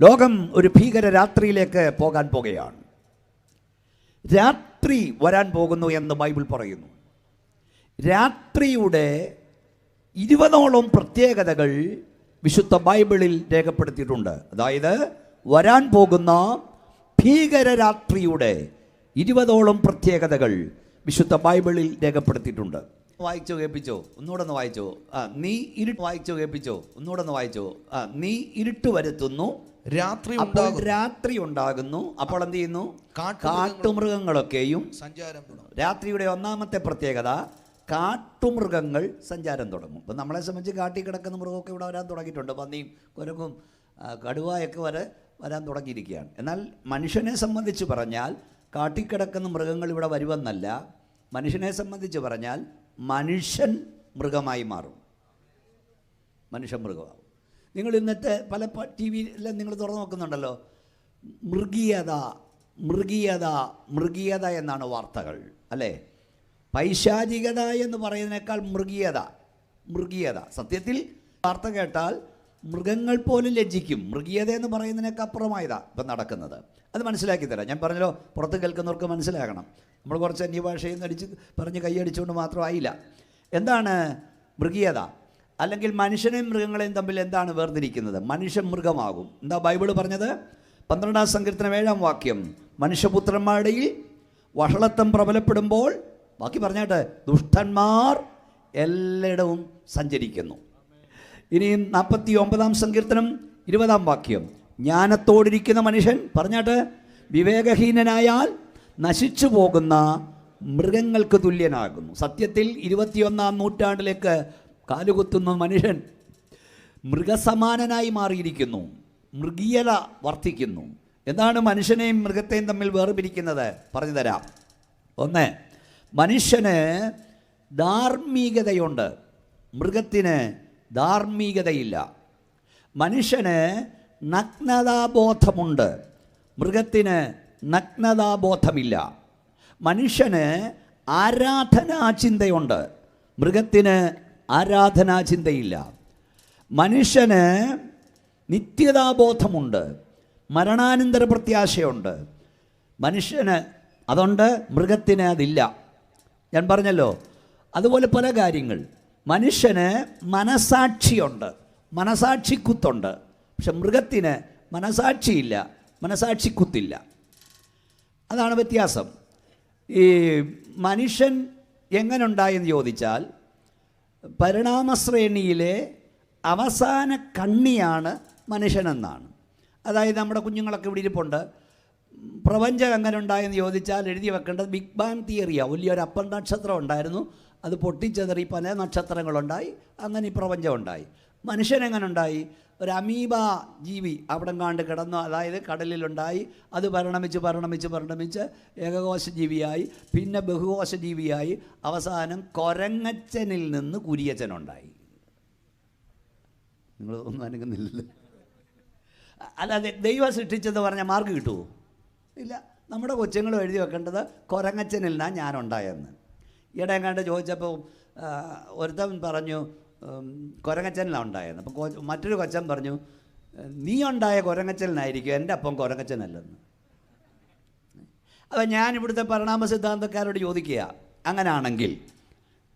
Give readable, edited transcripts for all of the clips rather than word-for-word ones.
ലോകം ഒരു ഭീകര രാത്രിയിലേക്ക് പോകാൻ പോകുകയാണ്. രാത്രി വരാൻ പോകുന്നു എന്ന് ബൈബിൾ പറയുന്നു. രാത്രിയുടെ 20ഓളം പ്രത്യേകതകൾ വിശുദ്ധ ബൈബിളിൽ രേഖപ്പെടുത്തിയിട്ടുണ്ട്. അതായത് വരാൻ പോകുന്ന ഭീകര രാത്രിയുടെ 20ഓളം പ്രത്യേകതകൾ വിശുദ്ധ ബൈബിളിൽ രേഖപ്പെടുത്തിയിട്ടുണ്ട്. വായിച്ചോ കേൾപ്പിച്ചോ, ഒന്നുകൂടെ ഒന്ന് വായിച്ചോ. വായിച്ചോ കേൾപ്പിച്ചോ, ഒന്നുകൂടെ ഒന്ന് വായിച്ചോ. നീ ഇരുട്ട് വരുത്തുന്നു, രാത്രി ഉണ്ടാകുന്നു. അപ്പോൾ എന്ത് ചെയ്യുന്നു? കാട്ടുമൃഗങ്ങളൊക്കെയും സഞ്ചാരം തുടങ്ങും. രാത്രിയുടെ ഒന്നാമത്തെ പ്രത്യേകത, കാട്ടുമൃഗങ്ങൾ സഞ്ചാരം തുടങ്ങും. ഇപ്പം നമ്മളെ സംബന്ധിച്ച് കാട്ടിൽ കിടക്കുന്ന മൃഗമൊക്കെ ഇവിടെ വരാൻ തുടങ്ങിയിട്ടുണ്ട്. പന്നിയും കുരങ്ങും കടുവയൊക്കെ വരാൻ തുടങ്ങിയിരിക്കുകയാണ്. എന്നാൽ മനുഷ്യനെ സംബന്ധിച്ച് പറഞ്ഞാൽ കാട്ടിക്കിടക്കുന്ന മൃഗങ്ങൾ ഇവിടെ വരുമെന്നല്ല. മനുഷ്യനെ സംബന്ധിച്ച് പറഞ്ഞാൽ മനുഷ്യൻ മൃഗമായി മാറും. മനുഷ്യൻ മൃഗമാവും. നിങ്ങൾ ഇന്നത്തെ പല ടി വിയിലെല്ലാം നിങ്ങൾ തുറന്നു നോക്കുന്നുണ്ടല്ലോ, മൃഗീയത എന്നാണ് വാർത്തകൾ, അല്ലേ? പൈശാചികത എന്ന് പറയുന്നതിനേക്കാൾ മൃഗീയത. സത്യത്തിൽ വാർത്ത കേട്ടാൽ മൃഗങ്ങൾ പോലും ലജ്ജിക്കും. മൃഗീയത എന്ന് പറയുന്നതിനേക്കാൾ അപ്പുറമായതാ ഇപ്പം നടക്കുന്നത്. അത് മനസ്സിലാക്കി തരാം. ഞാൻ പറഞ്ഞല്ലോ, പുറത്ത് കേൾക്കുന്നവർക്ക് മനസ്സിലാകണം. നമ്മൾ കുറച്ച് അന്യഭാഷയിൽ നിന്ന് പറഞ്ഞ് കൈയടിച്ചുകൊണ്ട് മാത്രമായില്ല. എന്താണ് മൃഗീയത? അല്ലെങ്കിൽ മനുഷ്യനെയും മൃഗങ്ങളെയും തമ്മിൽ എന്താണ് വേർതിരിക്കുന്നത്? മനുഷ്യൻ മൃഗമാകും. എന്താ ബൈബിൾ പറഞ്ഞത്? 12-ാം സങ്കീർത്തനം 7-ാം വാക്യം, മനുഷ്യപുത്രന്മാരുടെ വഷളത്വം പ്രബലപ്പെടുമ്പോൾ, ബാക്കി പറഞ്ഞാട്ട്, ദുഷ്ടന്മാർ എല്ലായിടവും സഞ്ചരിക്കുന്നു. ഇനി 49-ാം സങ്കീർത്തനം 20-ാം വാക്യം, ജ്ഞാനത്തോടിരിക്കുന്ന മനുഷ്യൻ പറഞ്ഞാട്ട് വിവേകഹീനനായാൽ നശിച്ചു പോകുന്ന മൃഗങ്ങൾക്ക് തുല്യനാകുന്നു. സത്യത്തിൽ 21-ാം നൂറ്റാണ്ടിലേക്ക് കാലുകുത്തുന്ന മനുഷ്യൻ മൃഗസമാനനായി മാറിയിരിക്കുന്നു. മൃഗീയത വർദ്ധിക്കുന്നു. എന്താണ് മനുഷ്യനെയും മൃഗത്തെയും തമ്മിൽ വേർപിരിക്കുന്നത്? പറഞ്ഞു തരാം. ഒന്ന്, മനുഷ്യന് ധാർമ്മികതയുണ്ട്, മൃഗത്തിന് ധാർമ്മികതയില്ല. മനുഷ്യന് നഗ്നതാബോധമുണ്ട്, മൃഗത്തിന് നഗ്നതാബോധമില്ല. മനുഷ്യന് ആരാധനാചിന്തയുണ്ട്, മൃഗത്തിന് ആരാധനാചിന്തയില്ല. മനുഷ്യന് നിത്യതാബോധമുണ്ട്, മരണാനന്തര പ്രത്യാശയുണ്ട്. മനുഷ്യന് അതുണ്ട്, മൃഗത്തിന് അതില്ല. ഞാൻ പറഞ്ഞല്ലോ, അതുപോലെ പല കാര്യങ്ങൾ. മനുഷ്യന് മനസാക്ഷിയുണ്ട്, മനസാക്ഷിക്കുത്തുണ്ട്. പക്ഷെ മൃഗത്തിന് മനസാക്ഷിയില്ല, മനസാക്ഷിക്കുത്തില്ല. അതാണ് വ്യത്യാസം. ഈ മനുഷ്യൻ എങ്ങനെ ഉണ്ടായെന്ന് ചോദിച്ചാൽ, പരിണാമശ്രേണിയിലെ അവസാന കണ്ണിയാണ് മനുഷ്യനെന്നാണ്. അതായത് നമ്മുടെ കുഞ്ഞുങ്ങളൊക്കെ ഇവിടെ ഇരിപ്പുണ്ട്. പ്രപഞ്ചം എങ്ങനെ ഉണ്ടായെന്ന് ചോദിച്ചാൽ എഴുതി വെക്കേണ്ടത് ബിഗ് ബാങ് തിയറിയാണ്. വലിയൊരു അപ്പൻ നക്ഷത്രം ഉണ്ടായിരുന്നു, അത് പൊട്ടിച്ചെതറി പല നക്ഷത്രങ്ങളുണ്ടായി, അങ്ങനെ ഈ പ്രപഞ്ചം ഉണ്ടായി. മനുഷ്യൻ എങ്ങനെ ഉണ്ടായി? ഒരു അമീബ ജീവി അവിടെ കണ്ട് കിടന്നു, അതായത് കടലിലുണ്ടായി. അത് പരിണമിച്ച് ഏകകോശ ജീവിയായി, പിന്നെ ബഹുകോശ ജീവിയായി, അവസാനം കൊരങ്ങച്ചനിൽ നിന്ന് കുരിയച്ചനുണ്ടായി. നിങ്ങൾ ഒന്നും അനങ്ങുന്നില്ലല്ലോ. അല്ലാതെ ദൈവം സൃഷ്ടിച്ചെന്ന് പറഞ്ഞാൽ മാർക്ക് കിട്ടുമോ? ഇല്ല. നമ്മുടെ കൊച്ചുങ്ങൾ എഴുതി വെക്കേണ്ടത് കൊരങ്ങച്ചനിൽ നിന്നാണ് ഞാനുണ്ടായെന്ന്. ഈയിടെ കണ്ട് ചോദിച്ചപ്പോൾ ഒരുത്തൻ പറഞ്ഞു കൊരങ്ങച്ചനിലാണ് ഉണ്ടായെന്ന്. അപ്പോൾ മറ്റൊരു കൊച്ചൻ പറഞ്ഞു, നീ ഉണ്ടായ കൊരങ്ങച്ചനായിരിക്കും, എൻ്റെ അപ്പം കൊരങ്ങച്ചനല്ലെന്ന്. അപ്പോൾ ഞാൻ ഇവിടുത്തെ പരിണാമ സിദ്ധാന്തക്കാരോട് ചോദിക്കുക, അങ്ങനാണെങ്കിൽ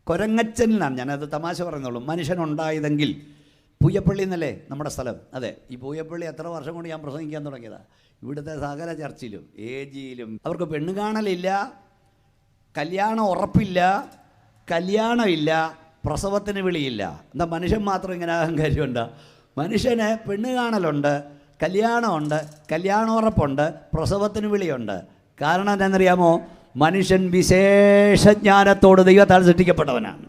കൊരങ്ങച്ചനിലാണ്, ഞാനത് തമാശ പറയുന്നുള്ളൂ, മനുഷ്യനുണ്ടായതെങ്കിൽ പൂയപ്പള്ളി എന്നല്ലേ നമ്മുടെ സ്ഥലം? അതെ, ഈ പൂയപ്പള്ളി എത്ര വർഷം കൊണ്ട് ഞാൻ പ്രസംഗിക്കാൻ തുടങ്ങിയതാണ്. ഇവിടുത്തെ സകല ചർച്ചിലും ഏജിയിലും അവർക്ക് പെണ്ണ് കാണലില്ല, കല്യാണം ഉറപ്പില്ല, കല്യാണമില്ല, പ്രസവത്തിന് വിളിയില്ല. എന്താ മനുഷ്യൻ മാത്രം ഇങ്ങനെ അഹങ്കാരമുണ്ട്? മനുഷ്യന് പെണ്ണ് കാണലുണ്ട്, കല്യാണമുണ്ട്, കല്യാണോറപ്പുണ്ട്, പ്രസവത്തിന് വിളിയുണ്ട്. കാരണം എന്താണെന്നറിയാമോ? മനുഷ്യൻ വിശേഷജ്ഞാനത്തോട് ദൈവത്താൽ സൃഷ്ടിക്കപ്പെട്ടവനാണ്.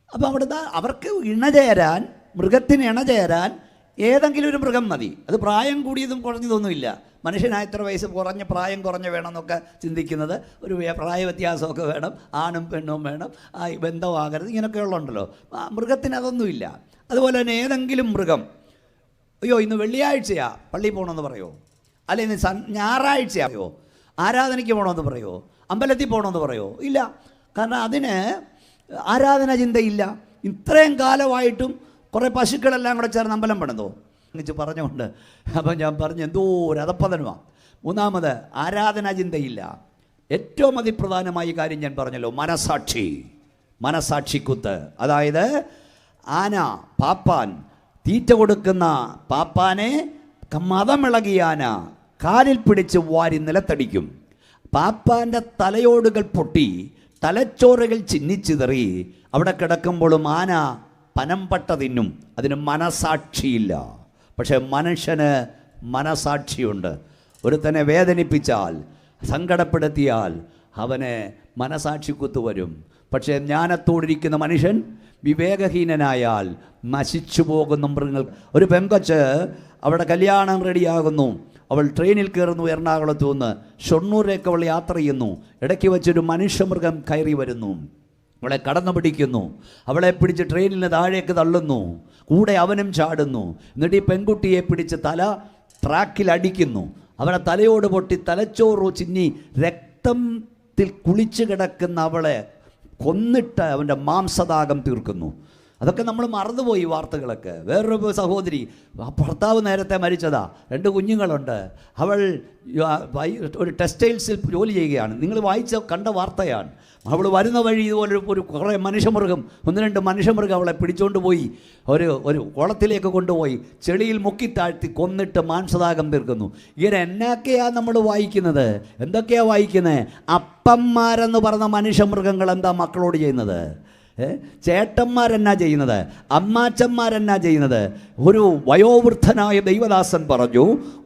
അപ്പോൾ അവിടുത്തെ അവർക്ക് ഇണചേരാൻ, മൃഗത്തിന് ഇണചേരാൻ ഏതെങ്കിലും ഒരു മൃഗം മതി. അത് പ്രായം കൂടിയതും കുറഞ്ഞതൊന്നുമില്ല. മനുഷ്യനായ എത്ര വയസ്സ് പ്രായം കുറഞ്ഞ വേണമെന്നൊക്കെ ചിന്തിക്കുന്നത്, ഒരു പ്രായ വ്യത്യാസമൊക്കെ വേണം, ആണും പെണ്ണും വേണം, ബന്ധമാകരുത്, ഇങ്ങനെയൊക്കെയുള്ള ഉണ്ടല്ലോ. മൃഗത്തിന് അതൊന്നുമില്ല. അതുപോലെ തന്നെ ഏതെങ്കിലും മൃഗം, അയ്യോ ഇന്ന് വെള്ളിയാഴ്ചയാണ് പള്ളിയിൽ പോകണമെന്ന് പറയുമോ? അല്ലെങ്കിൽ ഞായറാഴ്ചയായോ ആരാധനയ്ക്ക് പോകണമെന്ന് പറയുമോ? അമ്പലത്തിൽ പോകണമെന്ന് പറയുമോ? ഇല്ല. കാരണം അതിന് ആരാധന ചിന്തയില്ല. ഇത്രയും കാലമായിട്ടും കുറേ പശുക്കളെല്ലാം കൂടെ ചേർന്ന് അമ്പലം പണിതോ എന്നിച്ച് പറഞ്ഞുകൊണ്ട്. അപ്പം ഞാൻ പറഞ്ഞു എന്തോ ഒരു അധപ്പതനമാണ്. മൂന്നാമത് ആരാധനാ ചിന്തയില്ല. ഏറ്റവും അതിപ്രധാനമായ കാര്യം ഞാൻ പറഞ്ഞല്ലോ, മനസാക്ഷിക്കുത്ത്. അതായത് ആന പാപ്പാൻ തീറ്റ കൊടുക്കുന്ന പാപ്പാനെ മതമിളകിയ ആന കാലിൽ പിടിച്ച് വാരി നിലത്തടിക്കും. പാപ്പാൻ്റെ തലയോടുകൾ പൊട്ടി തലച്ചോറുകൾ ചിന്നിച്ചിതറി അവിടെ കിടക്കുമ്പോഴും ആന പനംപട്ട തിന്നും. അതിന് മനസാക്ഷിയില്ല. പക്ഷെ മനുഷ്യന് മനസാക്ഷിയുണ്ട്. ഒരുത്തനെ വേദനിപ്പിച്ചാൽ, സങ്കടപ്പെടുത്തിയാൽ അവന് മനസാക്ഷിക്കുത്ത് വരും. പക്ഷേ ജ്ഞാനത്തോടിരിക്കുന്ന മനുഷ്യൻ വിവേകഹീനനായാൽ നശിച്ചു പോകുന്ന മൃഗങ്ങൾ. ഒരു പെങ്കൊച്ച് അവിടെ കല്യാണം റെഡിയാകുന്നു. അവൾ ട്രെയിനിൽ കയറുന്നു, എറണാകുളത്ത് നിന്ന് ഷൊർണൂരിലേക്ക് അവൾ യാത്ര ചെയ്യുന്നു. ഇടയ്ക്ക് വെച്ചൊരു മനുഷ്യമൃഗം കയറി വരുന്നു, അവളെ കടന്നു പിടിക്കുന്നു. അവളെ പിടിച്ച് ട്രെയിനിന് താഴേക്ക് തള്ളുന്നു. കൂടെ അവനും ചാടുന്നു. എന്നിട്ട് ഈ പെൺകുട്ടിയെ പിടിച്ച് തല ട്രാക്കിൽ അടിക്കുന്നു. അവളെ തലയോട് പൊട്ടി തലച്ചോറ് ചിന്നി രക്തത്തിൽ കുളിച്ച് കിടക്കുന്ന അവളെ കൊന്നിട്ട് അവൻ്റെ മാംസദാഹം തീർക്കുന്നു. അതൊക്കെ നമ്മൾ മറന്നുപോയി വാർത്തകളൊക്കെ. വേറൊരു സഹോദരി, ഭർത്താവ് നേരത്തെ മരിച്ചതാ, 2 കുഞ്ഞുങ്ങളുണ്ട്. അവൾ ഒരു ടെക്സ്റ്റൈൽസിൽ ജോലി ചെയ്യുകയാണ്. നിങ്ങൾ കണ്ട വാർത്തയാണ്. അവൾ വരുന്ന വഴി ഇതുപോലെ കുറേ മനുഷ്യമൃഗം, 1-2 മനുഷ്യമൃഗം അവളെ പിടിച്ചുകൊണ്ട് പോയി ഒരു കുളത്തിലേക്ക് കൊണ്ടുപോയി ചെളിയിൽ മുക്കിത്താഴ്ത്തി കൊന്നിട്ട് മാംസദാഹം തീർക്കുന്നു. ഇങ്ങനെ എന്നൊക്കെയാണ് നമ്മൾ വായിക്കുന്നത്. എന്തൊക്കെയാണ് വായിക്കുന്നത്? അപ്പന്മാരെന്ന് പറഞ്ഞ മനുഷ്യമൃഗങ്ങൾ എന്താ മക്കളോട് ചെയ്യുന്നത്? ചേട്ടന്മാരെന്നാ ചെയ്യുന്നത്? അമ്മാച്ചന്മാരെന്നാ ചെയ്യുന്നത്? ഒരു വയോവൃദ്ധനായ ദൈവദാസൻ പറഞ്ഞു,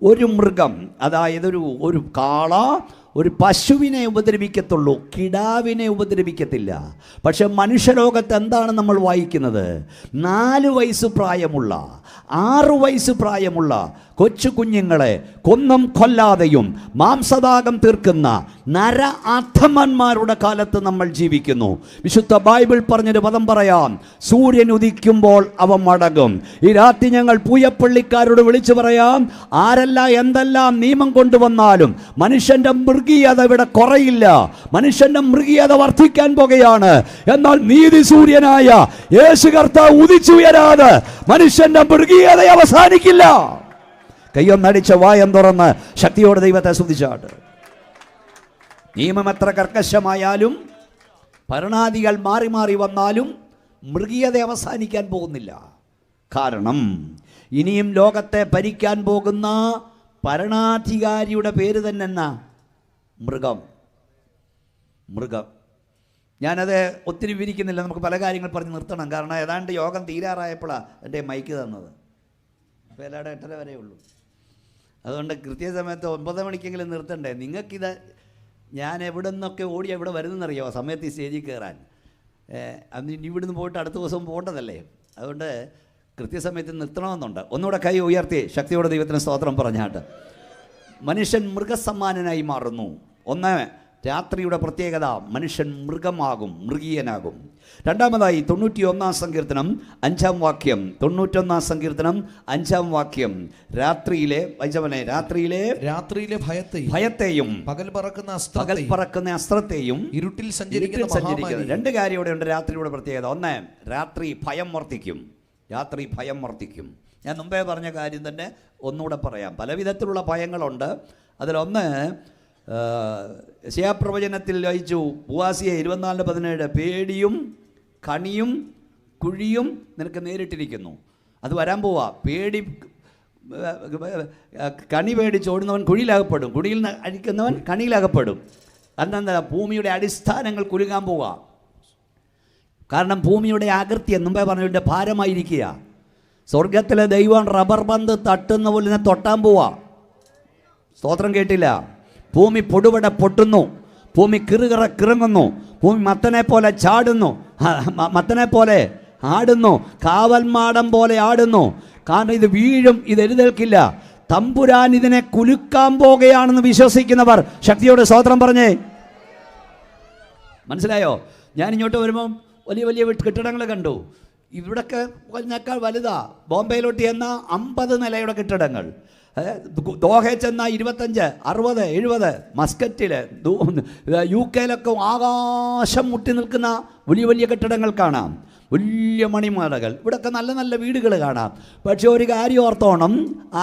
ഒരു മൃഗം, അതായത് ഒരു കാള ഒരു പശുവിനെ ഉപദ്രവിക്കത്തുള്ളൂ, കിടാവിനെ ഉപദ്രവിക്കത്തില്ല. പക്ഷെ മനുഷ്യലോകത്ത് എന്താണ് നമ്മൾ വായിക്കുന്നത്? 4 വയസ്സ് പ്രായമുള്ള 6 വയസ്സ് പ്രായമുള്ള കൊച്ചു കുഞ്ഞുങ്ങളെ കൊന്നും കൊല്ലാതെയും മാംസദാഹം തീർക്കുന്ന നര അധമന്മാരുടെ കാലത്ത് നമ്മൾ ജീവിക്കുന്നു. വിശുദ്ധ ബൈബിൾ പറഞ്ഞൊരു പദം പറയാം, സൂര്യൻ ഉദിക്കുമ്പോൾ അവ മടങ്ങും. ഈ രാത്രി ഞങ്ങൾ പൂയപ്പള്ളിക്കാരോട് വിളിച്ചു പറയാം, ആരെല്ലാം എന്തെല്ലാം നിയമം കൊണ്ടുവന്നാലും മനുഷ്യൻ്റെ മൃഗീയത ഇവിടെ കുറയില്ല. മനുഷ്യൻ്റെ മൃഗീയത വർദ്ധിക്കാൻ പോകുകയാണ്. എന്നാൽ നീതി സൂര്യനായ യേശു കർത്താവ് ഉദിച്ചുയരാതെ മനുഷ്യൻ്റെ മൃഗീയത അവസാനിക്കില്ല. കയ്യൊന്നടിച്ച വായം തുറന്ന് ശക്തിയോടെ ദൈവത്തെ സ്തുതിച്ചാട്ട്. നിയമം എത്ര കർക്കശമായാലും, ഭരണാധികൾ മാറി മാറി വന്നാലും മൃഗീയത അവസാനിക്കാൻ പോകുന്നില്ല. കാരണം ഇനിയും ലോകത്തെ ഭരിക്കാൻ പോകുന്ന ഭരണാധികാരിയുടെ പേര് തന്നെ എന്നാ? മൃഗം. ഞാനത് ഒത്തിരി വിവരിക്കുന്നില്ല, നമുക്ക് പല കാര്യങ്ങൾ പറഞ്ഞ് നിർത്തണം. കാരണം ഏതാണ്ട് യോഗം തീരാറായപ്പോഴാണ് എൻ്റെ മൈക്ക് തന്നത്. അപ്പോൾ എല്ലാവരുടെ 8:30 വരെ ഉള്ളൂ. അതുകൊണ്ട് കൃത്യസമയത്ത് 9 മണിക്കെങ്കിലും നിർത്തണ്ടേ? നിങ്ങൾക്കിത് ഞാൻ എവിടെ നിന്നൊക്കെ ഓടി എവിടെ വരുന്നതെന്നറിയാമോ? സമയത്ത് ഈ സ്റ്റേജിൽ കയറാൻ. അന്ന് ഇവിടുന്ന് പോയിട്ട് അടുത്ത ദിവസം പോകേണ്ടതല്ലേ? അതുകൊണ്ട് കൃത്യസമയത്ത് നിർത്തണമെന്നുണ്ട്. ഒന്നുകൂടെ കൈ ഉയർത്തി ശക്തിയോടെ ദൈവത്തിന് സ്തോത്രം പറഞ്ഞാട്ട്. മനുഷ്യൻ മൃഗസമ്മാനനായി മാറുന്നു. ഒന്ന്, രാത്രിയുടെ പ്രത്യേകത, മനുഷ്യൻ മൃഗമാകും, മൃഗീയനാകും. രണ്ടാമതായി 91-ാം സങ്കീർത്തനം 5-ാം വാക്യം, 91-ാം സങ്കീർത്തനം 5-ാം വാക്യം, രാത്രിയിലെ ഭയത്തെയും പകൽ പറക്കുന്ന അസ്ത്രത്തെയും ഇരുട്ടിൽ സഞ്ചരിക്കുന്ന 2 കാര്യം ഇവിടെയുണ്ട് രാത്രിയുടെ പ്രത്യേകത. ഒന്ന്, രാത്രി ഭയം വർദ്ധിക്കും. ഞാൻ മുമ്പേ പറഞ്ഞ കാര്യം തന്നെ ഒന്നുകൂടെ പറയാം. പല വിധത്തിലുള്ള ഭയങ്ങളുണ്ട്. അതിലൊന്ന്, യെശയ്യാപ്രവചനത്തിൽ വായിച്ചു, ബുവാസിയെ 24:17, പേടിയും കണിയും കുഴിയും നിനക്ക് നേരിട്ടിരിക്കുന്നു. അത് വരാൻ പോവാ. കണി പേടിച്ച് ഓടുന്നവൻ കുഴിയിലകപ്പെടും, കുഴിയിൽ അടിക്കുന്നവൻ കണിയിലകപ്പെടും. അതെന്താ? ഭൂമിയുടെ അടിസ്ഥാനങ്ങൾ കുലുങ്ങാൻ പോവുക. കാരണം ഭൂമിയുടെ ആകൃതി മുമ്പേ പറഞ്ഞതിൻ്റെ ഭാരമായിരിക്കുക. സ്വർഗത്തിലെ ദൈവം റബ്ബർ പന്ത് തട്ടുന്ന പോലെ തൊട്ടാൻ പോവാ. സ്തോത്രം കേട്ടില്ല? ഭൂമി പൊടുപട പൊട്ടുന്നു, ഭൂമി കിറുകിറങ്ങുന്നു, ഭൂമി മത്തനെ പോലെ ചാടുന്നു, മത്തനെ പോലെ ആടുന്നു, കാവൽമാടം പോലെ ആടുന്നു. കാരണം ഇത് വീഴും, ഇത് എഴുന്നേൽക്കില്ല. തമ്പുരാൻ ഇതിനെ കുലുക്കാൻ പോകുകയാണെന്ന് വിശ്വസിക്കുന്നവർ ശക്തിയോടെ സ്തോത്രം പറഞ്ഞേ. മനസ്സിലായോ? ഞാൻ ഇങ്ങോട്ട് വരുമ്പം വലിയ വലിയ കെട്ടിടങ്ങൾ കണ്ടു. ഇവിടൊക്കെ അതിനേക്കാൾ വലുതാ. ബോംബെയിലോട്ട് ചെന്ന 50 നിലയുടെ കെട്ടിടങ്ങൾ, ദോഹ ചെന്ന 25, 60, 70, മസ്കറ്റിൽ, UK ആകാശം മുട്ടി നിൽക്കുന്ന വലിയ വലിയ കെട്ടിടങ്ങൾ കാണാം. വലിയ മണിമാലകൾ, ഇവിടെയൊക്കെ നല്ല നല്ല വീടുകൾ കാണാം. പക്ഷെ ഒരു കാര്യം ഓർത്തോണം,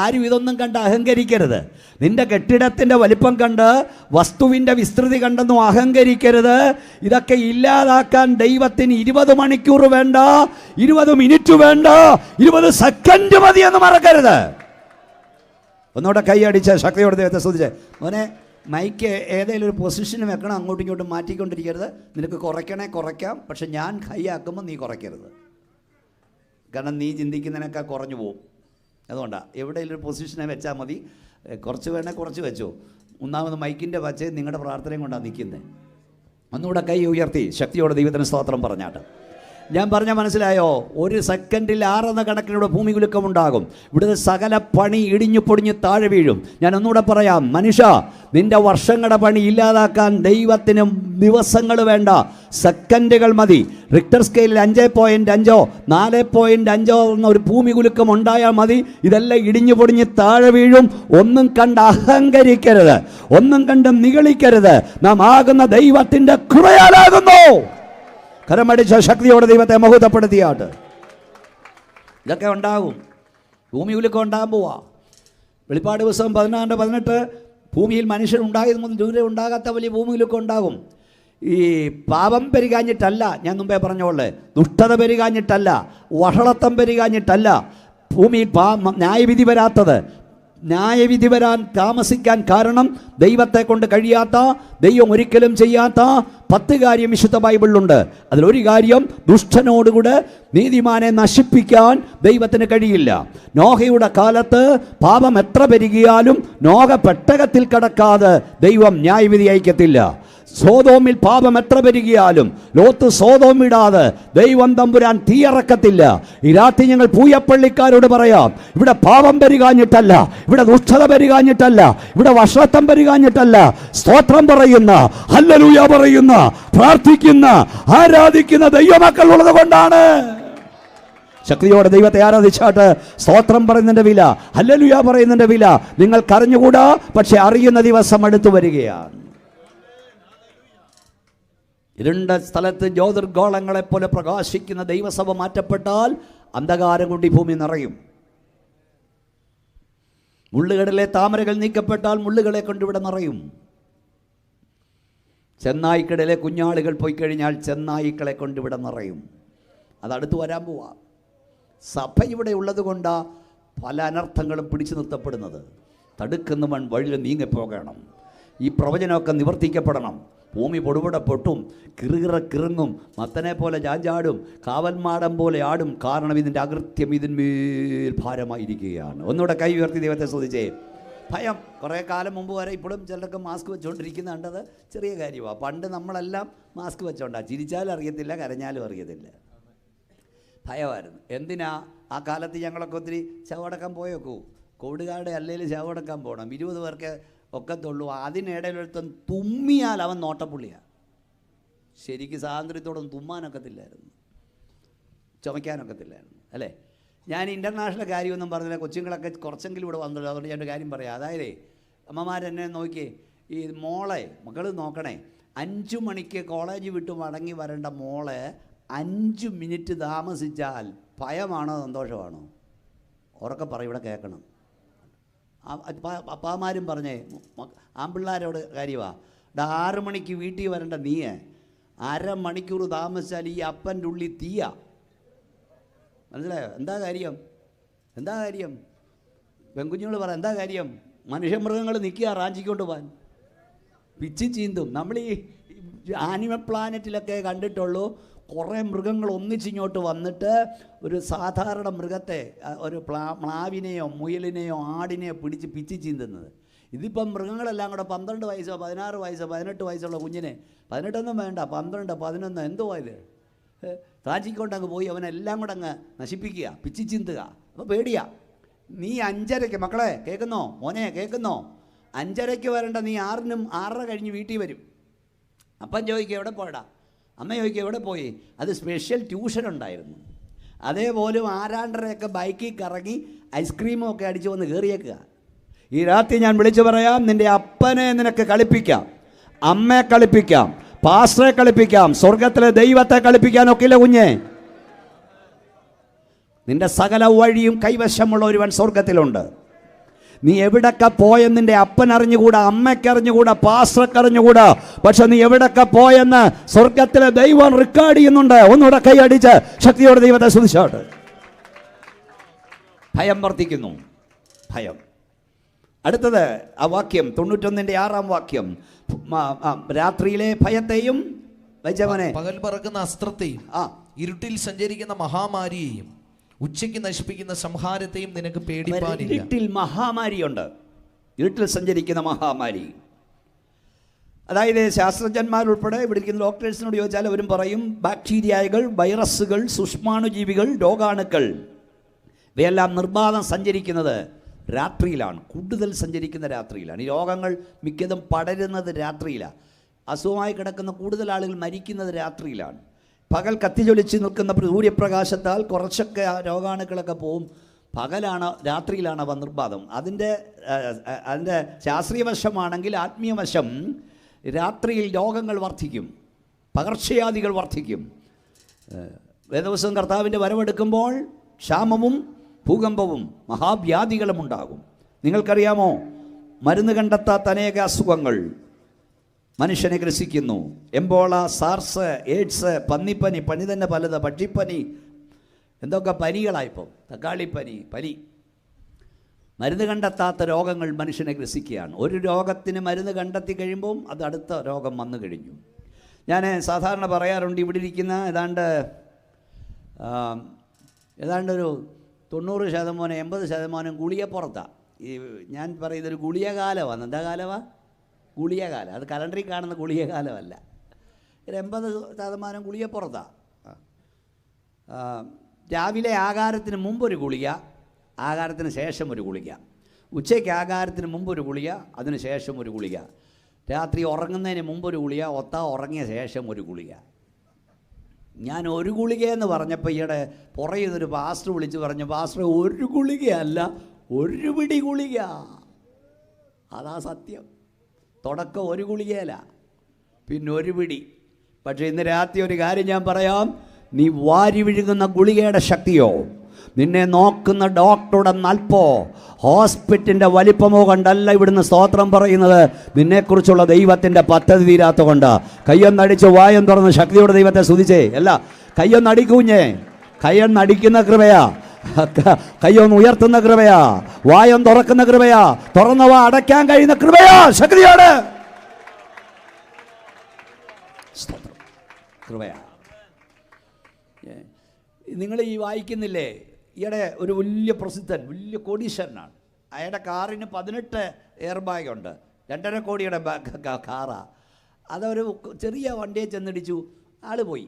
ആരും ഇതൊന്നും കണ്ട് അഹങ്കരിക്കരുത്. നിന്റെ കെട്ടിടത്തിൻ്റെ വലിപ്പം കണ്ട്, വസ്തുവിൻ്റെ വിസ്തൃതി കണ്ടെന്നും അഹങ്കരിക്കരുത്. ഇതൊക്കെ ഇല്ലാതാക്കാൻ ദൈവത്തിന് 20 മണിക്കൂർ വേണ്ട, 20 മിനിറ്റ് വേണ്ട, 20 സെക്കൻഡ് മതി എന്ന് മറക്കരുത്. ഒന്നുകൂടെ കൈയടിച്ച് ശക്തിയോടെ ദൈവത്തെ സ്തുതിച്ച്. മോനെ, മൈക്ക് ഏതെങ്കിലും ഒരു പൊസിഷന് വെക്കണം, അങ്ങോട്ടും ഇങ്ങോട്ടും മാറ്റിക്കൊണ്ടിരിക്കരുത്. നിനക്ക് കുറയ്ക്കാം, പക്ഷെ ഞാൻ ഹൈയാക്കുമ്പോൾ നീ കുറയ്ക്കരുത്. കാരണം നീ ചിന്തിക്കുന്നതിനൊക്കെ കുറഞ്ഞു പോകും. അതുകൊണ്ടാണ് എവിടെയെങ്കിലും ഒരു പൊസിഷനെ വെച്ചാൽ മതി. കുറച്ച് വേണേൽ കുറച്ച് വെച്ചോ. ഒന്നാമത് മൈക്കിൻ്റെ വച്ച് നിങ്ങളുടെ പ്രാർത്ഥനയും കൊണ്ടാണ് നിൽക്കുന്നത്. ഒന്നുകൂടെ കൈ ഉയർത്തി ശക്തിയോടെ ദൈവത്തിന് സ്തോത്രം പറഞ്ഞാട്ട്. ഞാൻ പറഞ്ഞ മനസ്സിലായോ? 1 സെക്കൻഡിൽ 6 എന്ന കണക്കിലൂടെ ഭൂമി കുലുക്കമുണ്ടാകും. ഇവിടുത്തെ സകല പണി ഇടിഞ്ഞു പൊടിഞ്ഞ് താഴെ വീഴും. ഞാൻ ഒന്നുകൂടെ പറയാം, മനുഷ്യ, നിന്റെ വർഷങ്ങളുടെ പണി ഇല്ലാതാക്കാൻ ദൈവത്തിന് ദിവസങ്ങൾ വേണ്ട, സെക്കൻഡുകൾ മതി. റിക്ടർ സ്കെയിലിൽ 5.5 4.5 എന്ന ഒരു ഭൂമി കുലുക്കം ഉണ്ടായാൽ മതി. ഇതെല്ലാം ഇടിഞ്ഞു പൊടിഞ്ഞ് താഴെ വീഴും. ഒന്നും കണ്ട് അഹങ്കരിക്കരുത്, ഒന്നും കണ്ട് നിഗളിക്കരുത്. നാം ആകുന്ന ദൈവത്തിൻ്റെ കൃപയാലാകുന്നു. കരമടിച്ച ശക്തിയോടെ ദൈവത്തെ മഹത്വപ്പെടുത്തിയാട്ട്. ഇതൊക്കെ ഉണ്ടാകും. ഭൂമി കുലുക്കം ഉണ്ടാകാൻ പോവാ. വെളിപ്പാട് പുസ്തകം 16:18 ഭൂമിയിൽ മനുഷ്യൻ ഉണ്ടായത് മുതൽ ദൂരെ ഉണ്ടാകാത്ത വലിയ ഭൂമി കുലുക്കം ഉണ്ടാകും. ഈ പാപം പെരുകാഞ്ഞിട്ടല്ല, ഞാൻ മുമ്പേ പറഞ്ഞോളെ, ദുഷ്ടത പെരുകാഞ്ഞിട്ടല്ല, വഷളത്വം പെരുകാഞ്ഞിട്ടല്ല ഭൂമിയിൽ ന്യായവിധി വരാത്തത്. ന്യായവിധി വരാൻ താമസിക്കാൻ കാരണം ദൈവത്തെ കൊണ്ട് കഴിയാത്ത, ദൈവം ഒരിക്കലും ചെയ്യാത്ത 10 കാര്യം വിശുദ്ധ ബൈബിളിലുണ്ട്. അതിലൊരു കാര്യം, ദുഷ്ടനോടുകൂടെ നീതിമാനെ നശിപ്പിക്കാൻ ദൈവത്തിന് കഴിയില്ല. നോഹയുടെ കാലത്ത് പാപം എത്ര പെരുകിയാലും നോഹ പെട്ടകത്തിൽ കടക്കാതെ ദൈവം ന്യായവിധി അയക്കത്തില്ല. സോതോമിൽ പാപം എത്ര പെരുകിയാലും ലോത്ത് സോതോം വിടാതെ ദൈവം തമ്പുരാൻ തീയറക്കത്തില്ല. ഈ രാത്രി ഞങ്ങൾ പൂയപ്പള്ളിക്കാരോട് പറയാം, ഇവിടെ പാപം പെരുകാഞ്ഞിട്ടല്ല, ഇവിടെ ദുഷ്ടത പെരുകാഞ്ഞിട്ടല്ല, ഇവിടെ വഷളത്വം പെരുകാഞ്ഞിട്ടല്ല. സ്തോത്രം പറയുന്ന, ഹല്ലേലൂയ പറയുന്ന, പ്രാർത്ഥിക്കുന്ന, ആരാധിക്കുന്ന ദൈവമക്കൾ ഉള്ളത് കൊണ്ടാണ്. ശക്തിയോടെ ദൈവത്തെ ആരാധിച്ചാട്ട് സ്തോത്രം പറയുന്നതിൻ്റെ വില, ഹല്ലേലൂയ പറയുന്നതിൻ്റെ വില നിങ്ങൾക്കറിഞ്ഞുകൂടാ. പക്ഷെ അറിയുന്ന ദിവസം അടുത്തു വരികയാണ്. ഇരുണ്ട സ്ഥലത്ത് ജ്യോതിർഗോളങ്ങളെപ്പോലെ പ്രകാശിക്കുന്ന ദൈവസഭ മാറ്റപ്പെട്ടാൽ അന്ധകാരം കൊണ്ട് ഈ ഭൂമി നിറയും. മുള്ളുകടലെ താമരകൾ നീക്കപ്പെട്ടാൽ മുള്ളുകളെ കൊണ്ട് ഇവിടെ നിറയും. ചെന്നായിക്കടയിലെ കുഞ്ഞാളുകൾ പോയി കഴിഞ്ഞാൽ ചെന്നായിക്കളെ കൊണ്ട് ഇവിടെ നിറയും. അതടുത്ത് വരാൻ പോവാ. സഭ ഇവിടെ ഉള്ളത് കൊണ്ടാണ് പല അനർത്ഥങ്ങളും പിടിച്ചു നിർത്തപ്പെടുന്നത്. തടുക്കുന്നവൻ വഴിയിൽ നീങ്ങിപ്പോകണം. ഈ പ്രവചനമൊക്കെ നിവർത്തിക്കപ്പെടണം. ഭൂമി പൊടുപൊട പൊട്ടും, കിറുകിറങ്ങും, മത്തനെ പോലെ ചാഞ്ചാടും, കാവൽമാടം പോലെ ആടും. കാരണം ഇതിൻ്റെ അകൃത്യം ഇതിന്മേൽ ഭാരമായിരിക്കുകയാണ്. ഒന്നുകൂടെ കൈ ഉയർത്തി ദൈവത്തെ സ്തുതിച്ചേ. ഭയം കുറേ കാലം മുമ്പ് വരെ ഇപ്പോഴും ചിലർക്ക് മാസ്ക് വെച്ചുകൊണ്ടിരിക്കുന്ന കണ്ടത് ചെറിയ കാര്യമാണ്. പണ്ട് നമ്മളെല്ലാം മാസ്ക് വെച്ചോണ്ടാണ്. ചിരിച്ചാലും അറിയത്തില്ല, കരഞ്ഞാലും അറിയത്തില്ല. ഭയമായിരുന്നു. എന്തിനാ ആ കാലത്ത് ഞങ്ങളൊക്കെ ഒത്തിരി ശവടക്കാൻ പോയേക്കൂ. കോവിഡുകാരുടെ അല്ലെങ്കിൽ ശവടക്കാൻ പോകണം. 20 പേർക്ക് ഒക്കത്തുള്ളൂ. അതിനിടയിലൊരുത്തൻ തുമ്മിയാൽ അവൻ നോട്ടപ്പുള്ളിയാണ്. ശരിക്കും സ്വാതന്ത്ര്യത്തോടൊന്നും തുമ്മാനൊക്കത്തില്ലായിരുന്നു, ചുമയ്ക്കാനൊക്കത്തില്ലായിരുന്നു, അല്ലേ? ഞാൻ ഇൻ്റർനാഷണൽ കാര്യമൊന്നും പറഞ്ഞില്ല. കൊച്ചുങ്ങളൊക്കെ കുറച്ചെങ്കിലും ഇവിടെ വന്നല്ലോ. അതുകൊണ്ട് ഞാൻ ഒരു കാര്യം പറയാം. അതായത് അമ്മമാരെന്നെ നോക്കിയേ, ഈ മകൾ നോക്കണേ, 5 മണിക്ക് കോളേജ് വിട്ട് മടങ്ങി വരേണ്ട മോളെ 5 മിനിറ്റ് താമസിച്ചാൽ ഭയമാണോ സന്തോഷമാണോ? ഉറക്കെ പറ, ഇവിടെ കേൾക്കണം. അപ്പാമാരും പറഞ്ഞേ, ആൺപിള്ളേരോട് കാര്യമാണ്. 6 മണിക്ക് വീട്ടിൽ വരേണ്ട നീയെ 1/2 മണിക്കൂർ താമസിച്ചാൽ ഈ അപ്പൻ്റെ ഉള്ളിൽ തീയ. മനസ്സിലായോ? എന്താ കാര്യം? പെൺകുഞ്ഞുങ്ങൾ പറ, എന്താ കാര്യം? മനുഷ്യമൃഗങ്ങൾ നിൽക്കുക റാഞ്ചിക്കൊണ്ട് പോകാൻ, പിച്ചി ചീന്തും. നമ്മൾ ഈ ആനിമൽ പ്ലാനറ്റിലൊക്കെ കണ്ടിട്ടുള്ളൂ കുറേ മൃഗങ്ങൾ ഒന്നിച്ചിങ്ങോട്ട് വന്നിട്ട് ഒരു സാധാരണ മൃഗത്തെ, ഒരു മ്ലാവിനെയോ മുയലിനെയോ ആടിനെയോ പിടിച്ച് പിച്ചി ചീന്തുന്നത്. ഇതിപ്പം മൃഗങ്ങളെല്ലാം കൂടെ 12 വയസ്സോ 16 വയസ്സോ 18 വയസ്സുള്ള കുഞ്ഞിനെ, 18 വേണ്ട, 12 11 എന്തുവാ ഇത്, റാഞ്ചിക്കൊണ്ടങ്ങ് പോയി അവനെല്ലാം കൂടെ അങ്ങ് നശിപ്പിക്കുക, പിച്ചി ചീന്തുക. അപ്പോൾ പേടിയാ. നീ 5:30, മക്കളെ കേൾക്കുന്നോ, മോനെ കേൾക്കുന്നോ, 5:30 വരേണ്ട നീ 6നും 6:30 കഴിഞ്ഞ് വീട്ടിൽ വരും. അപ്പം ചോദിക്കുക എവിടെ പോയടാ, അമ്മ ചോദിക്കുക എവിടെ പോയി. അത് സ്പെഷ്യൽ ട്യൂഷൻ ഉണ്ടായിരുന്നു. അതേപോലെ 6:30 ബൈക്കിൽ കറങ്ങി ഐസ്ക്രീമും ഒക്കെ അടിച്ച് വന്ന് കയറിയേക്കുക. ഈ രാത്രി ഞാൻ വിളിച്ചു പറയാം, നിൻ്റെ അപ്പനെ നിനക്ക് കളിപ്പിക്കാം, അമ്മയെ കളിപ്പിക്കാം, പാസ്റ്ററെ കളിപ്പിക്കാം, സ്വർഗത്തിലെ ദൈവത്തെ കളിപ്പിക്കാനൊക്കില്ല കുഞ്ഞെ. നിന്റെ സകല വഴിയും കൈവശമുള്ള ഒരുവൻ സ്വർഗത്തിലുണ്ട്. നീ എവിടൊക്കെ പോയെന്ന് നിന്റെ അപ്പൻ അറിഞ്ഞുകൂടാ, അമ്മയ്ക്കറിഞ്ഞുകൂടാ, പാസ്റ്റർക്കറിഞ്ഞുകൂടാ. പക്ഷെ നീ എവിടൊക്കെ പോയെന്ന് സ്വർഗത്തിലെ ദൈവം റെക്കോർഡ് ചെയ്യുന്നുണ്ട്. ഒന്നുകൂടെ കൈയടിച്ച് ശക്തിയോടെ ദൈവത്തെ സ്തുതിച്ചോട്ട്. ഭയം വർദ്ധിക്കുന്നു, ഭയം. അടുത്തത് ആ വാക്യം 91-ന്റെ 6 രാത്രിയിലെ ഭയത്തെയും പകൽ പറക്കുന്ന അസ്ത്രത്തെയും ഇരുട്ടിൽ സഞ്ചരിക്കുന്ന മഹാമാരിയെയും ഉച്ചയ്ക്ക് നശിപ്പിക്കുന്ന സംഹാരത്തെയും നിനക്ക് പേടിപ്പാനില്ല. ഇരുട്ടിൽ മഹാമാരിയുണ്ട്, ഇരുട്ടിൽ സഞ്ചരിക്കുന്ന മഹാമാരി. അതായത് ശാസ്ത്രജ്ഞന്മാരുൾപ്പെടെ ഇവിടെ ഇരിക്കുന്ന ഡോക്ടേഴ്സിനോട് ചോദിച്ചാൽ അവരും പറയും ബാക്ടീരിയകൾ, വൈറസുകൾ, സൂക്ഷ്മാണുജീവികൾ, രോഗാണുക്കൾ ഇവയെല്ലാം നിർബാധം സഞ്ചരിക്കുന്നത് രാത്രിയിലാണ്, കൂടുതൽ സഞ്ചരിക്കുന്ന രാത്രിയിലാണ്. ഈ രോഗങ്ങൾ മിക്കതും പടരുന്നത് രാത്രിയിലാണ്. അസുഖമായി കിടക്കുന്ന കൂടുതൽ ആളുകൾ മരിക്കുന്നത് രാത്രിയിലാണ്. പകൽ കത്തിജ്വലിച്ച് നിൽക്കുന്ന സൂര്യപ്രകാശത്താൽ കുറച്ചൊക്കെ ആ രോഗാണുക്കളൊക്കെ പോവും. പകലാണ്, രാത്രിയിലാണ് അവ നിർബാധം. അതിൻ്റെ ശാസ്ത്രീയ വശമാണെങ്കിൽ ആത്മീയ വശം രാത്രിയിൽ രോഗങ്ങൾ വർദ്ധിക്കും, പകർച്ചവ്യാധികൾ വർദ്ധിക്കും. വേദപുസ്തകം കർത്താവിൻ്റെ വരവെടുക്കുമ്പോൾ ക്ഷാമവും ഭൂകമ്പവും മഹാവ്യാധികളും ഉണ്ടാകും. നിങ്ങൾക്കറിയാമോ, മരുന്ന് കണ്ടെത്താത്ത അനേക അസുഖങ്ങൾ മനുഷ്യനെ ഗ്രസിക്കുന്നു. എംബോള, സാർസ്, എയ്ഡ്സ്, പന്നിപ്പനി, പനി തന്നെ പലത്, പക്ഷിപ്പനി, എന്തൊക്കെ പനികളായിപ്പോൾ, തക്കാളിപ്പനി, പനി. മരുന്ന് കണ്ടെത്താത്ത രോഗങ്ങൾ മനുഷ്യനെ ഗ്രസിക്കുകയാണ്. ഒരു രോഗത്തിന് മരുന്ന് കണ്ടെത്തി കഴിയുമ്പം അത് അടുത്ത രോഗം വന്നു കഴിഞ്ഞു. ഞാൻ സാധാരണ പറയാറുണ്ട്, ഇവിടെ ഇരിക്കുന്ന ഏതാണ്ടൊരു 90% 80% ഗുളികപ്പുറത്താണ്. ഈ ഞാൻ പറയുന്നൊരു ഗുളിക കാലമാണ്. എന്താ കാലമാണ്? ഗുളിക കാലം. അത് കലണ്ടറിൽ കാണുന്ന ഗുളിക കാലമല്ല. ഒരു 80% ഗുളികപ്പുറത്താണ്. രാവിലെ ആഹാരത്തിന് മുമ്പൊരു ഗുളിക, ആഹാരത്തിന് ശേഷം ഒരു ഗുളിക. ഉച്ചയ്ക്ക് ആഹാരത്തിന് മുമ്പൊരു ഗുളിക, അതിന് ശേഷം ഒരു ഗുളിക. രാത്രി ഉറങ്ങുന്നതിന് മുമ്പൊരു ഗുളിക, ഉറങ്ങിയ ശേഷം ഒരു ഗുളിക. ഞാൻ ഒരു ഗുളികയെന്ന് പറഞ്ഞപ്പോൾ ഈയിടെ പുറകിൽ നിന്നൊരു പാസ്റ്റർ വിളിച്ച് പറഞ്ഞു, പാസ്റ്റർ ഒരു ഗുളികയല്ല, ഒരു പിടി ഗുളിക. അതാ സത്യം. തുടക്കം ഒരു ഗുളികയല്ല, പിന്നെ ഒരു പിടി. പക്ഷേ ഇന്ന് രാത്രി ഒരു കാര്യം ഞാൻ പറയാം, നീ വാരി വിഴുങ്ങുന്ന ഗുളികയുടെ ശക്തിയോ, നിന്നെ നോക്കുന്ന ഡോക്ടറുടെ നൽപ്പോ, ഹോസ്പിറ്റലിൻ്റെ വലിപ്പമോ കണ്ടല്ല ഇവിടുന്ന് സ്തോത്രം പറയുന്നത്. നിന്നെക്കുറിച്ചുള്ള ദൈവത്തിൻ്റെ പദ്ധതി തീരാത്ത കൊണ്ട് കയ്യൊന്നടിച്ച് വായം തുറന്ന് ശക്തിയോടെ ദൈവത്തെ സ്തുതിച്ചേ. അല്ല, കയ്യൊന്നടിക്കൂഞ്ഞേ, കയ്യൊന്നടിക്കുന്ന കൃപയാ, കയ്യൊന്ന് ഉയർത്തുന്ന കൃപയാ, വായം തുറക്കുന്ന കൃപയാ, തുറന്നവ അടയ്ക്കാൻ കഴിയുന്ന കൃപയാ, ശക്തിയോട് സ്തോത്രം, കൃപയാ. നിങ്ങൾ ഈ വായിക്കുന്നില്ലേ, ഈയിടെ ഒരു വലിയ പ്രസിദ്ധൻ, വലിയ കോടീശ്വരനാണ്. അയാളുടെ കാറിന് 18 എയർ ബാഗുണ്ട്, 2.5 കോടിയുടെ കാറാ. അതൊരു ചെറിയ വണ്ടിയെ ചെന്നിടിച്ചു, ആൾ പോയി.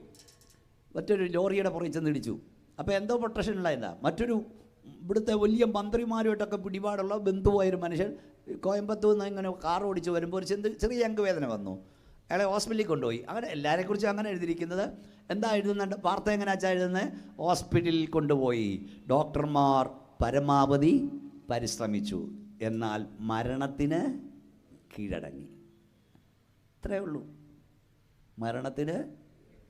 മറ്റൊരു ലോറിയുടെ പുറകെ ചെന്നിടിച്ചു. അപ്പോൾ എന്തോ പ്രൊട്ടക്ഷൻ ഉണ്ടായില്ല. മറ്റൊരു ഇവിടുത്തെ വലിയ മന്ത്രിമാരുമായിട്ടൊക്കെ പിടിപാടുള്ള ബന്ധുവായൊരു മനുഷ്യൻ കോയമ്പത്തൂർ നിന്ന് ഇങ്ങനെ കാർ ഓടിച്ച് വരുമ്പോൾ ഒരു ചെറിയ അംഗവേദന വന്നു. അയാളെ ഹോസ്പിറ്റലിൽ കൊണ്ടുപോയി. അങ്ങനെ എല്ലാവരെക്കുറിച്ചും അങ്ങനെ എഴുതിയിരിക്കുന്നത്. എന്താ എഴുതുന്നുണ്ട്, വാർത്ത എങ്ങനെയാ വെച്ചാൽ എഴുതുന്നത്, ഹോസ്പിറ്റലിൽ കൊണ്ടുപോയി. ഡോക്ടർമാർ പരമാവധി പരിശ്രമിച്ചു, എന്നാൽ മരണത്തിന് കീഴടങ്ങി. ഇത്രയേ ഉള്ളൂ, മരണത്തിന്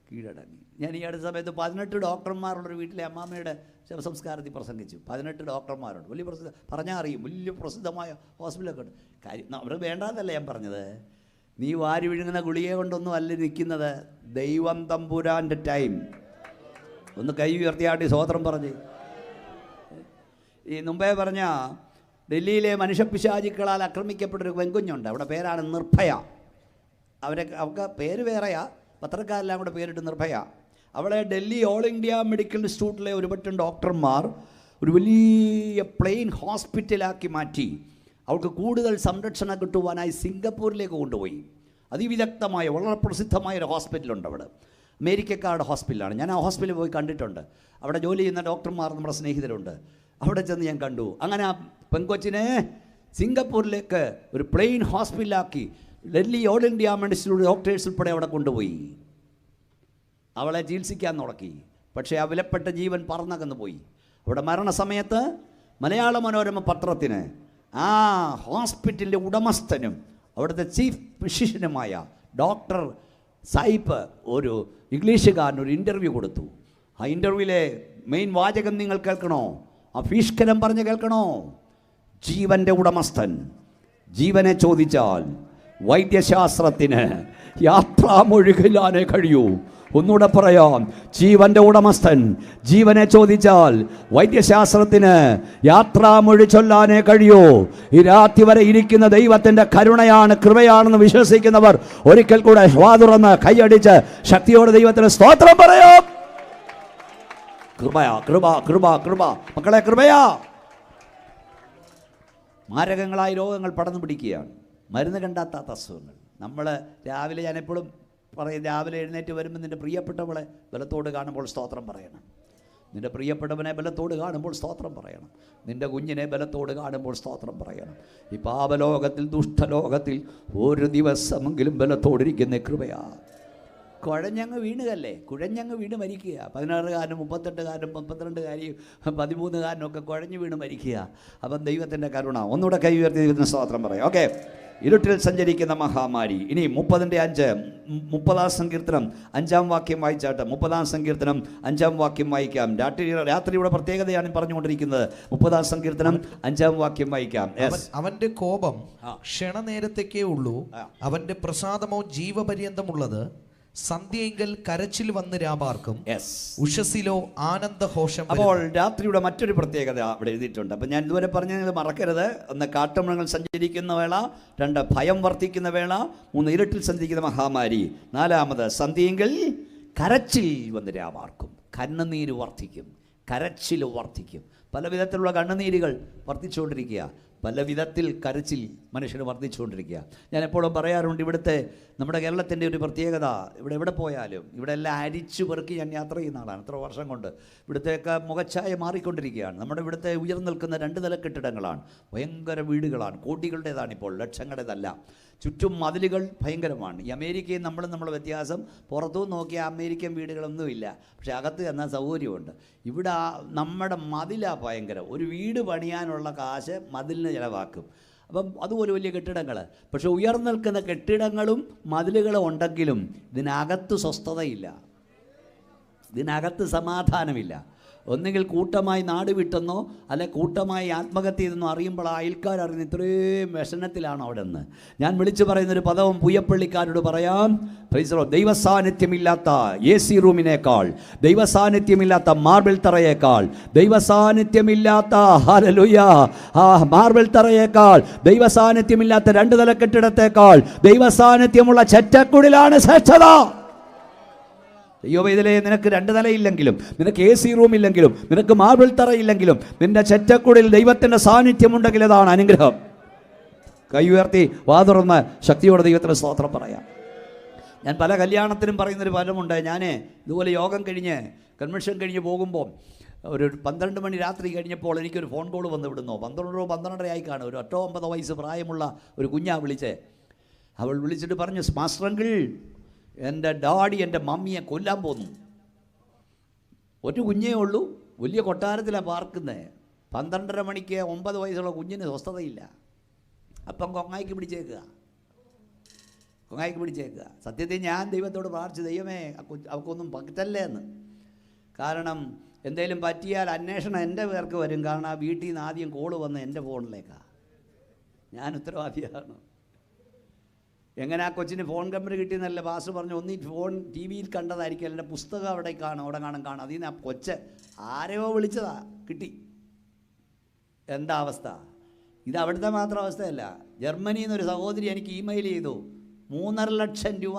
കീഴടങ്ങി. ഞാൻ ഈ അടുത്ത സമയത്ത് 18 ഡോക്ടർമാരുള്ളൊരു വീട്ടിലെ അമ്മാമ്മയുടെ ശവസംസ്കാരത്തിൽ പ്രസംഗിച്ചു. 18 ഡോക്ടർമാരുണ്ട്, വലിയ പറഞ്ഞാൽ അറിയും, വലിയ പ്രസിദ്ധമായ ഹോസ്പിറ്റലൊക്കെ ഉണ്ട്. കാര്യം അവർ വേണ്ടാന്നല്ല ഞാൻ പറഞ്ഞത്. നീ വാരി വിഴുങ്ങുന്ന ഗുളിക കൊണ്ടൊന്നും അല്ല നിൽക്കുന്നത്, ദൈവം തമ്പുരാൻ്റെ ടൈം. ഒന്ന് കൈ ഉയർത്തിയാട്ടി സ്വോത്രം പറഞ്ഞ്. ഈ മുമ്പേ പറഞ്ഞ ഡൽഹിയിലെ മനുഷ്യപിശാചുക്കളാൽ ആക്രമിക്കപ്പെട്ടൊരു പെൺകുഞ്ഞുണ്ട്. അവിടെ പേരാണ് നിർഭയ. അവർക്ക് പേര് വേറെയാ, പത്രക്കാരെല്ലാം കൂടെ പേരിട്ട് നിർഭയ. അവളെ ഡൽഹി ഓൾ ഇന്ത്യ മെഡിക്കൽ ഇൻസ്റ്റിറ്റ്യൂട്ടിലെ ഒരുപറ്റം ഡോക്ടർമാർ ഒരു വലിയ പ്ലെയിൻ ഹോസ്പിറ്റലാക്കി മാറ്റി. അവൾക്ക് കൂടുതൽ സംരക്ഷണം കിട്ടുവാനായി സിംഗപ്പൂരിലേക്ക് കൊണ്ടുപോയി. അതിവിദഗ്ധമായ വളരെ പ്രസിദ്ധമായൊരു ഹോസ്പിറ്റലുണ്ട് അവിടെ. അമേരിക്കക്കാരുടെ ഹോസ്പിറ്റലാണ്. ഞാൻ ആ ഹോസ്പിറ്റലിൽ പോയി കണ്ടിട്ടുണ്ട്. അവിടെ ജോലി ചെയ്യുന്ന ഡോക്ടർമാർ നമ്മുടെ സ്നേഹിതരുണ്ട്. അവിടെ ചെന്ന് ഞാൻ കണ്ടു. അങ്ങനെ ആ പെൺകൊച്ചിനെ സിംഗപ്പൂരിലേക്ക് ഒരു പ്ലെയിൻ ഹോസ്പിറ്റലാക്കി Delhi all India medicine doctors ഉൾപ്പെടെ അവിടെ കൊണ്ടുപോയി. അവളെ ചികിത്സിക്കാൻ തുടക്കി. പക്ഷേ ആ വിലപ്പെട്ട ജീവൻ പറന്നകന്നു പോയി. അവിടെ മരണസമയത്ത് മലയാള മനോരമ പത്രത്തിന് ആ ഹോസ്പിറ്റലിൻ്റെ ഉടമസ്ഥനും അവിടുത്തെ ചീഫ് ഫിസിഷ്യനുമായ ഡോക്ടർ സായിപ്പ് ഒരു ഇംഗ്ലീഷുകാരൻ ഒരു ഇൻ്റർവ്യൂ കൊടുത്തു. ആ ഇൻ്റർവ്യൂവിലെ മെയിൻ വാചകം നിങ്ങൾ കേൾക്കണോ? അഭീഷ്കരം പറഞ്ഞ് കേൾക്കണോ? ജീവന്റെ ഉടമസ്ഥൻ. ജീവനെ ചോദിച്ചാൽ വൈദ്യശാസ്ത്രത്തിന് യാത്രാമൊഴി ചൊല്ലാനേ കഴിയൂ. ഒന്നുകൂടെ പറയാം, ജീവന്റെ ഉടമസ്ഥൻ. ജീവനെ ചോദിച്ചാൽ വൈദ്യശാസ്ത്രത്തിന് യാത്രാമൊഴി ചൊല്ലാനേ കഴിയൂ. ഈ രാത്രി വരെ ഇരിക്കുന്ന ദൈവത്തിന്റെ കരുണയാണ്, കൃപയാണെന്ന് വിശ്വസിക്കുന്നവർ ഒരിക്കൽ കൂടെ വാ തുറന്ന് കൈയടിച്ച് ശക്തിയോടെ ദൈവത്തിന് സ്തോത്രം പറയാം. കൃപയാ, കൃപ, കൃപ, കൃപ. മക്കളെ, കൃപയാ. മാരകങ്ങളായ രോഗങ്ങൾ പടർന്നു പിടിക്കുകയാണ്. മരുന്ന് കണ്ടെത്താത്ത അസുഖങ്ങൾ. നമ്മൾ രാവിലെ, ഞാൻ എപ്പോഴും പറയും, രാവിലെ എഴുന്നേറ്റ് വരുമ്പോൾ നിൻ്റെ പ്രിയപ്പെട്ടവളെ ബലത്തോട് കാണുമ്പോൾ സ്തോത്രം പറയണം. നിൻ്റെ പ്രിയപ്പെട്ടവനെ ബലത്തോട് കാണുമ്പോൾ സ്തോത്രം പറയണം. നിൻ്റെ കുഞ്ഞിനെ ബലത്തോട് കാണുമ്പോൾ സ്തോത്രം പറയണം. ഈ പാപലോകത്തിൽ, ദുഷ്ടലോകത്തിൽ ഒരു ദിവസമെങ്കിലും ബലത്തോടിരിക്കുന്ന കൃപയാ. കുഴഞ്ഞങ്ങ് വീണുകല്ലേ, കുഴഞ്ഞങ്ങ് വീണ് മരിക്കുക. 16-കാരനും 38-കാരനും 32-കാരിയും 13-കാരനും ഒക്കെ കുഴഞ്ഞു വീണ് മരിക്കുക. അപ്പം ദൈവത്തിൻ്റെ കരുണ. ഒന്നുകൂടെ കൈ ഉയർത്തി ദൈവത്തിന് സ്തോത്രം പറയാം. ഓക്കെ. ഇരുട്ടിൽ സഞ്ചരിക്കുന്ന മഹാമാരി. ഇനി 30-5 30-ാം സങ്കീർത്തനം 5-ാം വാക്യം വായിച്ചാട്ട്. 30-ാം സങ്കീർത്തനം 5-ാം വാക്യം വായിക്കാം. രാത്രിയുടെ പ്രത്യേകതയാണ് പറഞ്ഞുകൊണ്ടിരിക്കുന്നത്. 30-ാം സങ്കീർത്തനം 5-ാം വാക്യം വായിക്കാം. അവന്റെ കോപം ക്ഷണനേരത്തേക്കേ ഉള്ളൂ, അവന്റെ പ്രസാദമോ ജീവപര്യന്തമുള്ളത്. സന്ധ്യയെങ്കിൽ കരച്ചിൽ വന്ന് രാപാർക്കും, ഉഷസ്സിലോ ആനന്ദഘോഷം. അപ്പോൾ രാത്രിയുടെ മറ്റൊരു പ്രത്യേകത അവിടെ എഴുതിയിട്ടുണ്ട്. അപ്പം ഞാൻ ഇതുവരെ പറഞ്ഞത് മറക്കരുത്. 1 കാട്ടുമൃഗങ്ങൾ സഞ്ചരിക്കുന്ന വേള, 2 ഭയം വർദ്ധിക്കുന്ന വേള, 3 ഇരുട്ടിൽ സഞ്ചരിക്കുന്ന മഹാമാരി, 4 സന്ധ്യയെങ്കിൽ കരച്ചിൽ വന്ന് രാപാർക്കും. കണ്ണുനീര് വർദ്ധിക്കും, കരച്ചിൽ വർദ്ധിക്കും. പല വിധത്തിലുള്ള കണ്ണുനീരുകൾ വർദ്ധിച്ചുകൊണ്ടിരിക്കുക. പല വിധത്തിൽ കരച്ചിൽ മനുഷ്യന് വർദ്ധിച്ചുകൊണ്ടിരിക്കുക. ഞാൻ എപ്പോഴും പറയാറുണ്ട്, ഇവിടുത്തെ നമ്മുടെ കേരളത്തിൻ്റെ ഒരു പ്രത്യേകത, എവിടെ പോയാലും ഇവിടെ എല്ലാം അരിച്ചു പെറുക്കി ഞാൻ യാത്ര ചെയ്യുന്ന ആളാണ്. എത്ര വർഷം കൊണ്ട് ഇവിടുത്തെയൊക്കെ മുഖച്ഛായ മാറിക്കൊണ്ടിരിക്കുകയാണ്. നമ്മുടെ ഇവിടുത്തെ ഉയർന്നു നിൽക്കുന്ന 2 നില കെട്ടിടങ്ങളാണ്, ഭയങ്കര വീടുകളാണ്, കോടികളുടേതാണിപ്പോൾ, ലക്ഷങ്ങളുടേതല്ല. ചുറ്റും മതിലുകൾ ഭയങ്കരമാണ്. ഈ അമേരിക്കയും നമ്മളെ വ്യത്യാസം, പുറത്തുനിന്ന് നോക്കിയാൽ അമേരിക്കൻ വീടുകളൊന്നുമില്ല, പക്ഷേ അകത്ത് ചെന്നാൽ സൗകര്യമുണ്ട്. ഇവിടെ നമ്മുടെ മതിലാണ് ഭയങ്കരം. ഒരു വീട് പണിയാനുള്ള കാശ് മതിലിന് ചിലവാക്കും. അപ്പം അതുപോലെ വലിയ കെട്ടിടങ്ങൾ. പക്ഷെ ഉയർന്നു നിൽക്കുന്ന കെട്ടിടങ്ങളും മതിലുകളും ഉണ്ടെങ്കിലും ഇതിനകത്ത് സ്വസ്ഥതയില്ല, ഇതിനകത്ത് സമാധാനമില്ല. ഒന്നുകിൽ കൂട്ടമായി നാട് വിട്ടെന്നോ അല്ലെ കൂട്ടമായി ആത്മഹത്യ ചെയ്തെന്നോ അറിയുമ്പോൾ അയൽക്കാരറിയുന്ന ഇത്രയും വ്യസനത്തിലാണ് അവിടെ നിന്ന്. ഞാൻ വിളിച്ചു പറയുന്നൊരു പദവും പുയ്യപ്പള്ളിക്കാരോട് പറയാം. ദൈവസാന്നിധ്യമില്ലാത്ത AC റൂമിനേക്കാൾ, ദൈവസാന്നിധ്യമില്ലാത്ത മാർബിൾ തറയേക്കാൾ, ദൈവസാന്നിധ്യമില്ലാത്ത മാർബിൾ തറയേക്കാൾ, ദൈവസാന്നിധ്യമില്ലാത്ത 2 നില കെട്ടിടത്തേക്കാൾ ദൈവസാന്നിധ്യമുള്ള ചെറ്റക്കുടിലാണ് ശ്രേഷ്ഠത. അയ്യോ, ഇതിലെ നിനക്ക് 2 നിലയില്ലെങ്കിലും, നിനക്ക് AC റൂമില്ലെങ്കിലും, നിനക്ക് മാർബിൾ തറയില്ലെങ്കിലും, നിന്റെ ചെറ്റക്കുടിൽ ദൈവത്തിൻ്റെ സാന്നിധ്യമുണ്ടെങ്കിൽ അതാണ് അനുഗ്രഹം. കൈ ഉയർത്തി വാ തുറന്ന് ശക്തിയോടെ ദൈവത്തിന് സ്തോത്രം പറയാം. ഞാൻ പല കല്യാണത്തിനും പറയുന്നൊരു ഫലമുണ്ട്. ഞാൻ ഇതുപോലെ യോഗം കഴിഞ്ഞ് കൺവെൻഷൻ കഴിഞ്ഞ് പോകുമ്പോൾ ഒരു 12 മണി രാത്രി കഴിഞ്ഞപ്പോൾ എനിക്കൊരു ഫോൺ കോൾ വന്ന് വിടുന്നു. 12-12:30 ആയി കാണും. ഒരു 8-9 വയസ്സ് പ്രായമുള്ള ഒരു കുഞ്ഞാ വിളിച്ചേ. അവൾ വിളിച്ചിട്ട് പറഞ്ഞു, മാസ്റ്റർ അങ്കിൾ, എൻ്റെ ഡാഡി എൻ്റെ മമ്മിയെ കൊല്ലാൻ പോന്നു. ഒരു കുഞ്ഞേ ഉള്ളൂ, വലിയ കൊട്ടാരത്തിലാണ് പാർക്കുന്നത്. 12:30 മണിക്ക് 9 വയസ്സുള്ള കുഞ്ഞിന് സ്വസ്ഥതയില്ല. അപ്പം കൊങ്ങായിക്ക് പിടിച്ചേക്കുക. സത്യത്തിൽ ഞാൻ ദൈവത്തോട് പ്രാർത്ഥിച്ചു, ദൈവമേ അവൾക്കൊന്നും പറ്റല്ലേ എന്ന്. കാരണം എന്തെങ്കിലും പറ്റിയാൽ അന്വേഷണം എൻ്റെ പേർക്ക് വരും. കാരണം ആ വീട്ടിൽ നിന്ന് ആദ്യം കോള് വന്ന് എൻ്റെ ഫോണിലേക്കാണ്. ഞാൻ ഉത്തരവാദിയാണ്. എങ്ങനെ ആ കൊച്ചിന് ഫോൺ നമ്പർ കിട്ടിയെന്നല്ല പാസ്റ്റർ പറഞ്ഞു. ഒന്നീ ഫോൺ TV കണ്ടതായിരിക്കും, എൻ്റെ പുസ്തകം അവിടെ കാണും. അതിൽ നിന്ന് ആ കൊച്ച് ആരെയോ വിളിച്ചതാ, കിട്ടി. എന്താ അവസ്ഥ? ഇത് അവിടുത്തെ മാത്രം അവസ്ഥയല്ല. ജർമ്മനിയിൽ നിന്നൊരു സഹോദരി എനിക്ക് ഇമെയിൽ ചെയ്തു. 3.5 ലക്ഷം രൂപ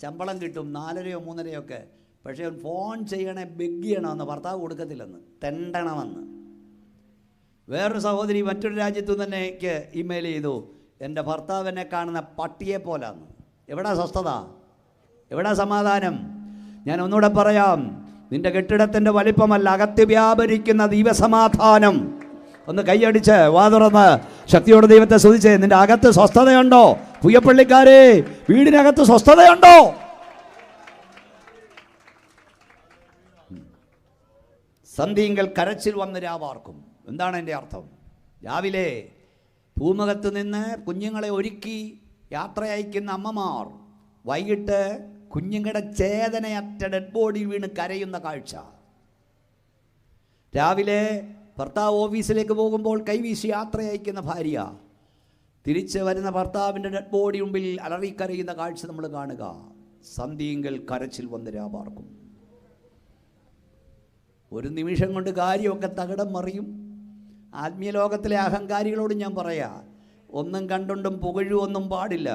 ശമ്പളം കിട്ടും, 4-3 ഒക്കെ. പക്ഷേ ഫോൺ ചെയ്യണേ, ബെഗ് ചെയ്യണമെന്ന്, ഭർത്താവ് കൊടുക്കത്തില്ലെന്ന്, തെണ്ടണമെന്ന്. വേറൊരു സഹോദരി മറ്റൊരു രാജ്യത്തു തന്നെ എനിക്ക് ഇമെയിൽ ചെയ്തു, എൻ്റെ ഭർത്താവിനെ കാണുന്ന പട്ടിയെ പോലാന്ന്. എവിടാ സ്വസ്ഥത? എവിടാ സമാധാനം? ഞാൻ ഒന്നുകൂടെ പറയാം, നിന്റെ കെട്ടിടത്തിൻ്റെ വലിപ്പമല്ല, അകത്ത് വ്യാപരിക്കുന്ന ദൈവസമാധാനം. ഒന്ന് കൈയടിച്ച് വാ തുറന്ന് ശക്തിയോടെ ദൈവത്തെ സ്തുതിച്ചേ. നിന്റെ അകത്ത് സ്വസ്ഥതയുണ്ടോ? പുയ്യപ്പള്ളിക്കാരെ, വീടിനകത്ത് സ്വസ്ഥതയുണ്ടോ? സന്ധ്യയിങ്കൽ കരച്ചിൽ വന്ന് രാവാർക്കും. എന്താണ് എൻ്റെ അർത്ഥം? രാവിലെ ഭൂമുഖത്ത് നിന്ന് കുഞ്ഞുങ്ങളെ ഒരുക്കി യാത്ര അയക്കുന്ന അമ്മമാർ വൈകിട്ട് കുഞ്ഞുങ്ങളുടെ ചേതനയറ്റ ഡെഡ് ബോഡി വീണ് കരയുന്ന കാഴ്ച. രാവിലെ ഭർത്താവ് ഓഫീസിലേക്ക് പോകുമ്പോൾ കൈവീശി യാത്ര അയക്കുന്ന ഭാര്യ തിരിച്ച് വരുന്ന ഭർത്താവിൻ്റെ ഡെഡ് ബോഡി മുമ്പിൽ അലറിക്കരയുന്ന കാഴ്ച നമ്മൾ കാണുക. സന്ധ്യയെങ്കിൽ കരച്ചിൽ വന്ന് രാപാർക്കും. ഒരു നിമിഷം കൊണ്ട് കാര്യമൊക്കെ തകിടം മറിയും. ആത്മീയ ലോകത്തിലെ അഹങ്കാരികളോട് ഞാൻ പറയാം, ഒന്നും കണ്ടുകൊണ്ടും പുകഴുവൊന്നും പാടില്ല.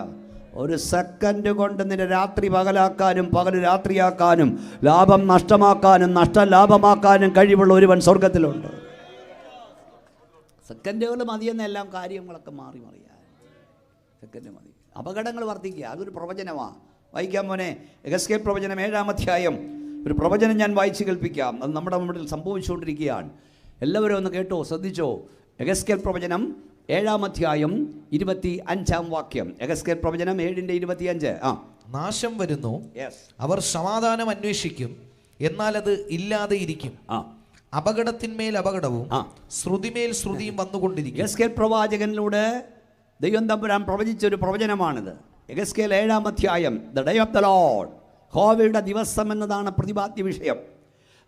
ഒരു സെക്കൻഡ് കൊണ്ട് നിന്റെ രാത്രി പകലാക്കാനും പകൽ രാത്രിയാക്കാനും ലാഭം നഷ്ടമാക്കാനും നഷ്ടം ലാഭമാക്കാനും കഴിവുള്ള ഒരുവൻ സ്വർഗത്തിലുണ്ട്. സെക്കൻഡുകൾ മതിയെന്നെല്ലാം കാര്യങ്ങളൊക്കെ മാറി മറിയാൻ സെക്കൻഡ് മതി. അപകടങ്ങൾ വർദ്ധിക്കുക, അതൊരു പ്രവചനമാണ്. വായിക്കാൻ മോനെ, എഹെസ്കേൽ പ്രവചനം 7-ാം അധ്യായം. ഒരു പ്രവചനം ഞാൻ വായിച്ച് കേൾപ്പിക്കാം. അത് നമ്മുടെ മുമ്പിൽ സംഭവിച്ചുകൊണ്ടിരിക്കുകയാണ്. എല്ലാവരും ഒന്ന് കേട്ടോ, ശ്രദ്ധിച്ചോ. എഹെസ്കേൽ പ്രവചനം 7-ാം അധ്യായം 25-ാം വാക്യം. എഹെസ്കേൽ പ്രവചനം 7:25. നാശം വരുന്നു, അവർ സമാധാനം അന്വേഷിക്കും, എന്നാൽ അത് ഇല്ലാതെ ഇരിക്കും. അപകടത്തിന്മേൽ അപകടവും ശ്രുതിമേൽ ശ്രുതിയും വന്നുകൊണ്ടിരിക്കും. എഹെസ്കേൽ പ്രവാചകനിലൂടെ ദൈവം തമ്പുരാൻ പ്രവചിച്ചൊരു പ്രവചനമാണിത്. എഹെസ്കേൽ 7-ാം അധ്യായം. The day of the Lord, യഹോവയുടെ ദിവസം എന്നതാണ് പ്രതിപാദ്യ വിഷയം.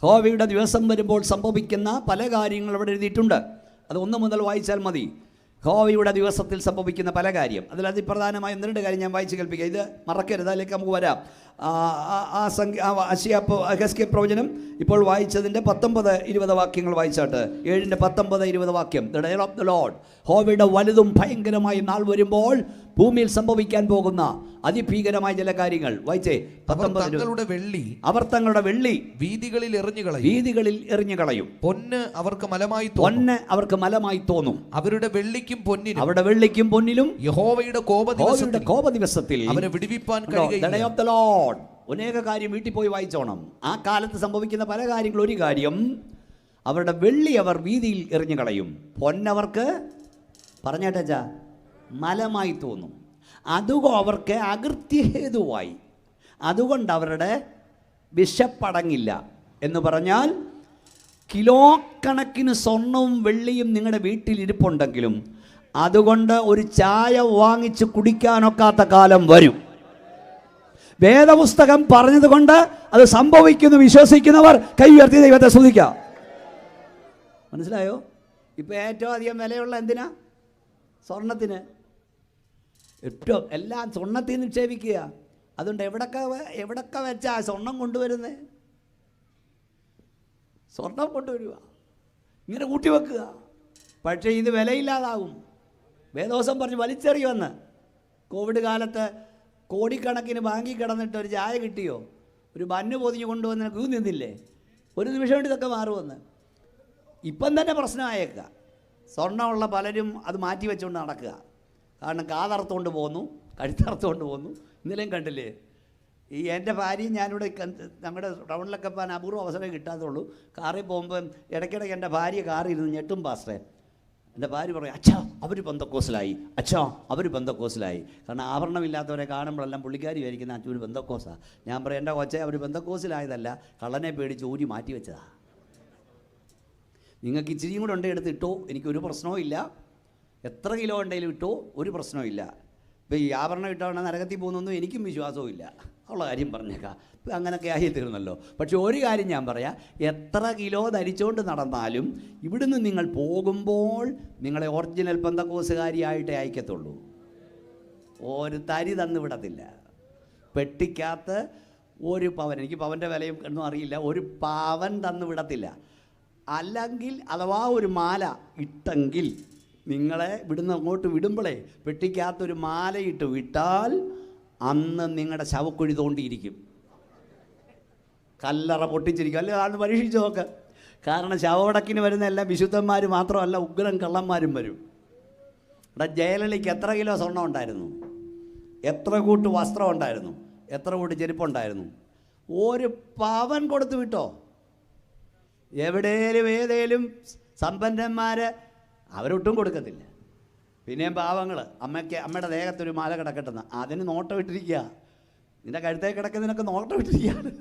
യഹോവയുടെ ദിവസം വരുമ്പോൾ സംഭവിക്കുന്ന പല കാര്യങ്ങൾ ഇവിടെ എഴുതിയിട്ടുണ്ട്. അത് 1 മുതൽ വായിച്ചാൽ മതി. യഹോവയുടെ ദിവസത്തിൽ സംഭവിക്കുന്ന പല കാര്യം. അതിൽ അതിപ്രധാനമായ 1-2 കാര്യം ഞാൻ വായിച്ച് കേൾപ്പിക്കുക. ഇത് മറക്കരുത്, അതിലേക്ക് നമുക്ക് വരാം. എഹെസ്കേൽ പ്രവചനം ഇപ്പോൾ വായിച്ചതിൻ്റെ 19-20 വാക്യങ്ങൾ വായിച്ചാട്ട്. 7:19-20 വാക്യം. The day of the Lord, യഹോവയുടെ വലുതും ഭയങ്കരമായ നാൾ വരുമ്പോൾ ഭൂമിയിൽ സംഭവിക്കാൻ പോകുന്ന അതിഭീകരമായ ചില കാര്യങ്ങൾ വായിച്ചേ. 19. അവർ തങ്ങളുടെ വെള്ളി വീതികളിൽ എറിഞ്ഞു കളയും. പൊന്ന് അവർക്ക് മലമായി തോന്നും. അവരുടെ വെള്ളിക്കും പൊന്നിലും യഹോവയുടെ കോപ ദിവസത്തിൽ അവരെ വിടുവിപ്പാൻ കഴിയുകയില്ല. അനേക കാര്യം വീട്ടിൽ പോയി വായിച്ചോണം. ആ കാലത്ത് സംഭവിക്കുന്ന പല കാര്യങ്ങൾ. ഒരു കാര്യം, അവരുടെ വെള്ളി അവർ വീതിയിൽ എറിഞ്ഞു കളയും. പൊന്നവർക്ക് പറഞ്ഞേട്ടാ മലമായി തോന്നും. അതുകൊണ്ട് അവർക്ക് അകൃത്യഹേതുവായി, അതുകൊണ്ട് അവരുടെ വിശപ്പടങ്ങില്ല. എന്ന് പറഞ്ഞാൽ കിലോ കണക്കിന് സ്വർണവും വെള്ളിയും നിങ്ങളുടെ വീട്ടിൽ ഇരിപ്പുണ്ടെങ്കിലും അതുകൊണ്ട് ഒരു ചായ വാങ്ങിച്ച് കുടിക്കാനൊക്കാത്ത കാലം വരും. വേദപുസ്തകം പറഞ്ഞതുകൊണ്ട് അത് സംഭവിക്കുന്നു. വിശ്വസിക്കുന്നവർ കൈ ഉയർത്തി ദൈവത്തെ സ്തുതിക്കാം. മനസ്സിലായോ? ഇപ്പം ഏറ്റവും അധികം വിലയുള്ള എന്തിനാ? സ്വർണത്തിന്. ഏറ്റവും എല്ലാം സ്വർണ്ണത്തിൽ നിക്ഷേപിക്കുക. അതുകൊണ്ട് എവിടൊക്കെ വെച്ചാ സ്വർണം കൊണ്ടുവരുന്നത്? സ്വർണം കൊണ്ടുവരിക, ഇങ്ങനെ കൂട്ടിവെക്കുക. പക്ഷേ ഇത് വിലയില്ലാതാകും. വേദോസം പറഞ്ഞ് വലിച്ചെറിയുമെന്ന്. കോവിഡ് കാലത്ത് കോടിക്കണക്കിന് ബാങ്കിൽ കിടന്നിട്ട് ഒരു ചായ കിട്ടിയോ? ഒരു ബന്ന് പൊതിഞ്ഞ് കൊണ്ടുവന്ന് ക്യൂ നിന്നില്ലേ? ഒരു നിമിഷം കൊണ്ട് ഇതൊക്കെ മാറുമെന്ന്. ഇപ്പം തന്നെ പ്രശ്നമായേക്കുക. സ്വർണ്ണമുള്ള പലരും അത് മാറ്റി വെച്ചുകൊണ്ട് നടക്കുക. കാരണം കാതറുത്തുകൊണ്ട് പോന്നു, കഴുത്തറുത്തുകൊണ്ട് പോന്നു. ഇന്നലെയും കണ്ടില്ലേ, എൻ്റെ ഭാര്യയും ഞാനിവിടെ നമ്മുടെ ടൗണിലൊക്കെ പോകാൻ അപൂർവ അവസരം കിട്ടാത്തുള്ളൂ. കാറിൽ പോകുമ്പം ഇടയ്ക്കിടയ്ക്ക് എൻ്റെ ഭാര്യ കാറിൽ ഇരുന്ന് ഞെട്ടും പാസ്റ്റേ. എൻ്റെ ഭാര്യ പറയും, അച്ഛാ അവർ പെന്തക്കോസിലായി, അച്ഛാ അവർ പെന്തക്കോസിലായി. കാരണം ആഭരണമില്ലാത്തവരെ കാണുമ്പോഴെല്ലാം പുള്ളിക്കാരി വിചാരിക്കുന്ന അച്ഛൻ ഒരു പെന്തക്കോസാണ്. ഞാൻ പറയും, എൻ്റെ കൊച്ചെ അവർ പെന്തക്കോസിലായതല്ല, കള്ളനെ പേടിച്ച് ഊരി മാറ്റി വെച്ചതാണ്. നിങ്ങൾക്ക് ഇച്ചിരിയും കൂടെ ഉണ്ടെങ്കിൽ എടുത്ത് ഇട്ടോ, എനിക്കൊരു പ്രശ്നവും ഇല്ല. എത്ര കിലോ ഉണ്ടെങ്കിലും ഇട്ടോ, ഒരു പ്രശ്നവും ഇല്ല. ഇപ്പോൾ ഈ ആഭരണം ഇട്ടാണ് നരകത്തിൽ പോകുന്നൊന്നും എനിക്കും വിശ്വാസവും ഇല്ല. ഉള്ള കാര്യം പറഞ്ഞേക്കാം. ഇപ്പം അങ്ങനെയൊക്കെ ആയി തീർന്നല്ലോ. പക്ഷെ ഒരു കാര്യം ഞാൻ പറയാം, എത്ര കിലോ ധരിച്ചുകൊണ്ട് നടന്നാലും ഇവിടുന്ന് നിങ്ങൾ പോകുമ്പോൾ നിങ്ങളെ ഒറിജിനൽ പെന്തക്കോസുകാരിയായിട്ടേ അയക്കത്തുള്ളൂ. ഒരു തരി തന്നു വിടത്തില്ല. പെട്ടിക്കകത്ത് ഒരു പവൻ, എനിക്ക് പവൻ്റെ വിലയും ഒന്നും അറിയില്ല, ഒരു പവൻ തന്നു വിടത്തില്ല. അല്ലെങ്കിൽ അഥവാ ഒരു മാല ഇട്ടെങ്കിൽ നിങ്ങളെ ഇവിടുന്ന് അങ്ങോട്ട് വിടുമ്പോഴേ പെട്ടിക്കകത്തൊരു മാലയിട്ട് വിട്ടാൽ അന്ന് നിങ്ങളുടെ ശവക്കുഴി തോണ്ടിയിരിക്കും. കല്ലറ പൊട്ടിച്ചിരിക്കും. അല്ലെ ആൾ പരീക്ഷിച്ച് നോക്ക്. കാരണം ശവടക്കിന് വരുന്ന എല്ലാം വിശുദ്ധന്മാർ മാത്രമല്ല, ഉഗ്രൻ കള്ളന്മാരും വരും. ഇവിടെ ജയലളിക്ക് എത്ര കിലോ സ്വർണ്ണം ഉണ്ടായിരുന്നു? എത്ര കൂട്ട് വസ്ത്രം ഉണ്ടായിരുന്നു? എത്ര കൂട്ട് ചെരുപ്പുണ്ടായിരുന്നു? ഒരു പവൻ കൊടുത്തു വിട്ടോ? ഏതേലും സമ്പന്നന്മാർ അവരൊട്ടും കൊടുക്കത്തില്ല. പിന്നെയും പാവങ്ങൾ, അമ്മയുടെ ദേഹത്തൊരു മാല കിടക്കട്ടെന്ന് അതിന് നോട്ടം ഇട്ടിരിക്കുക. നിൻ്റെ കഴുത്തേ കിടക്കുന്നതിനൊക്കെ നോട്ടം ഇട്ടിരിക്കുകയാണ്.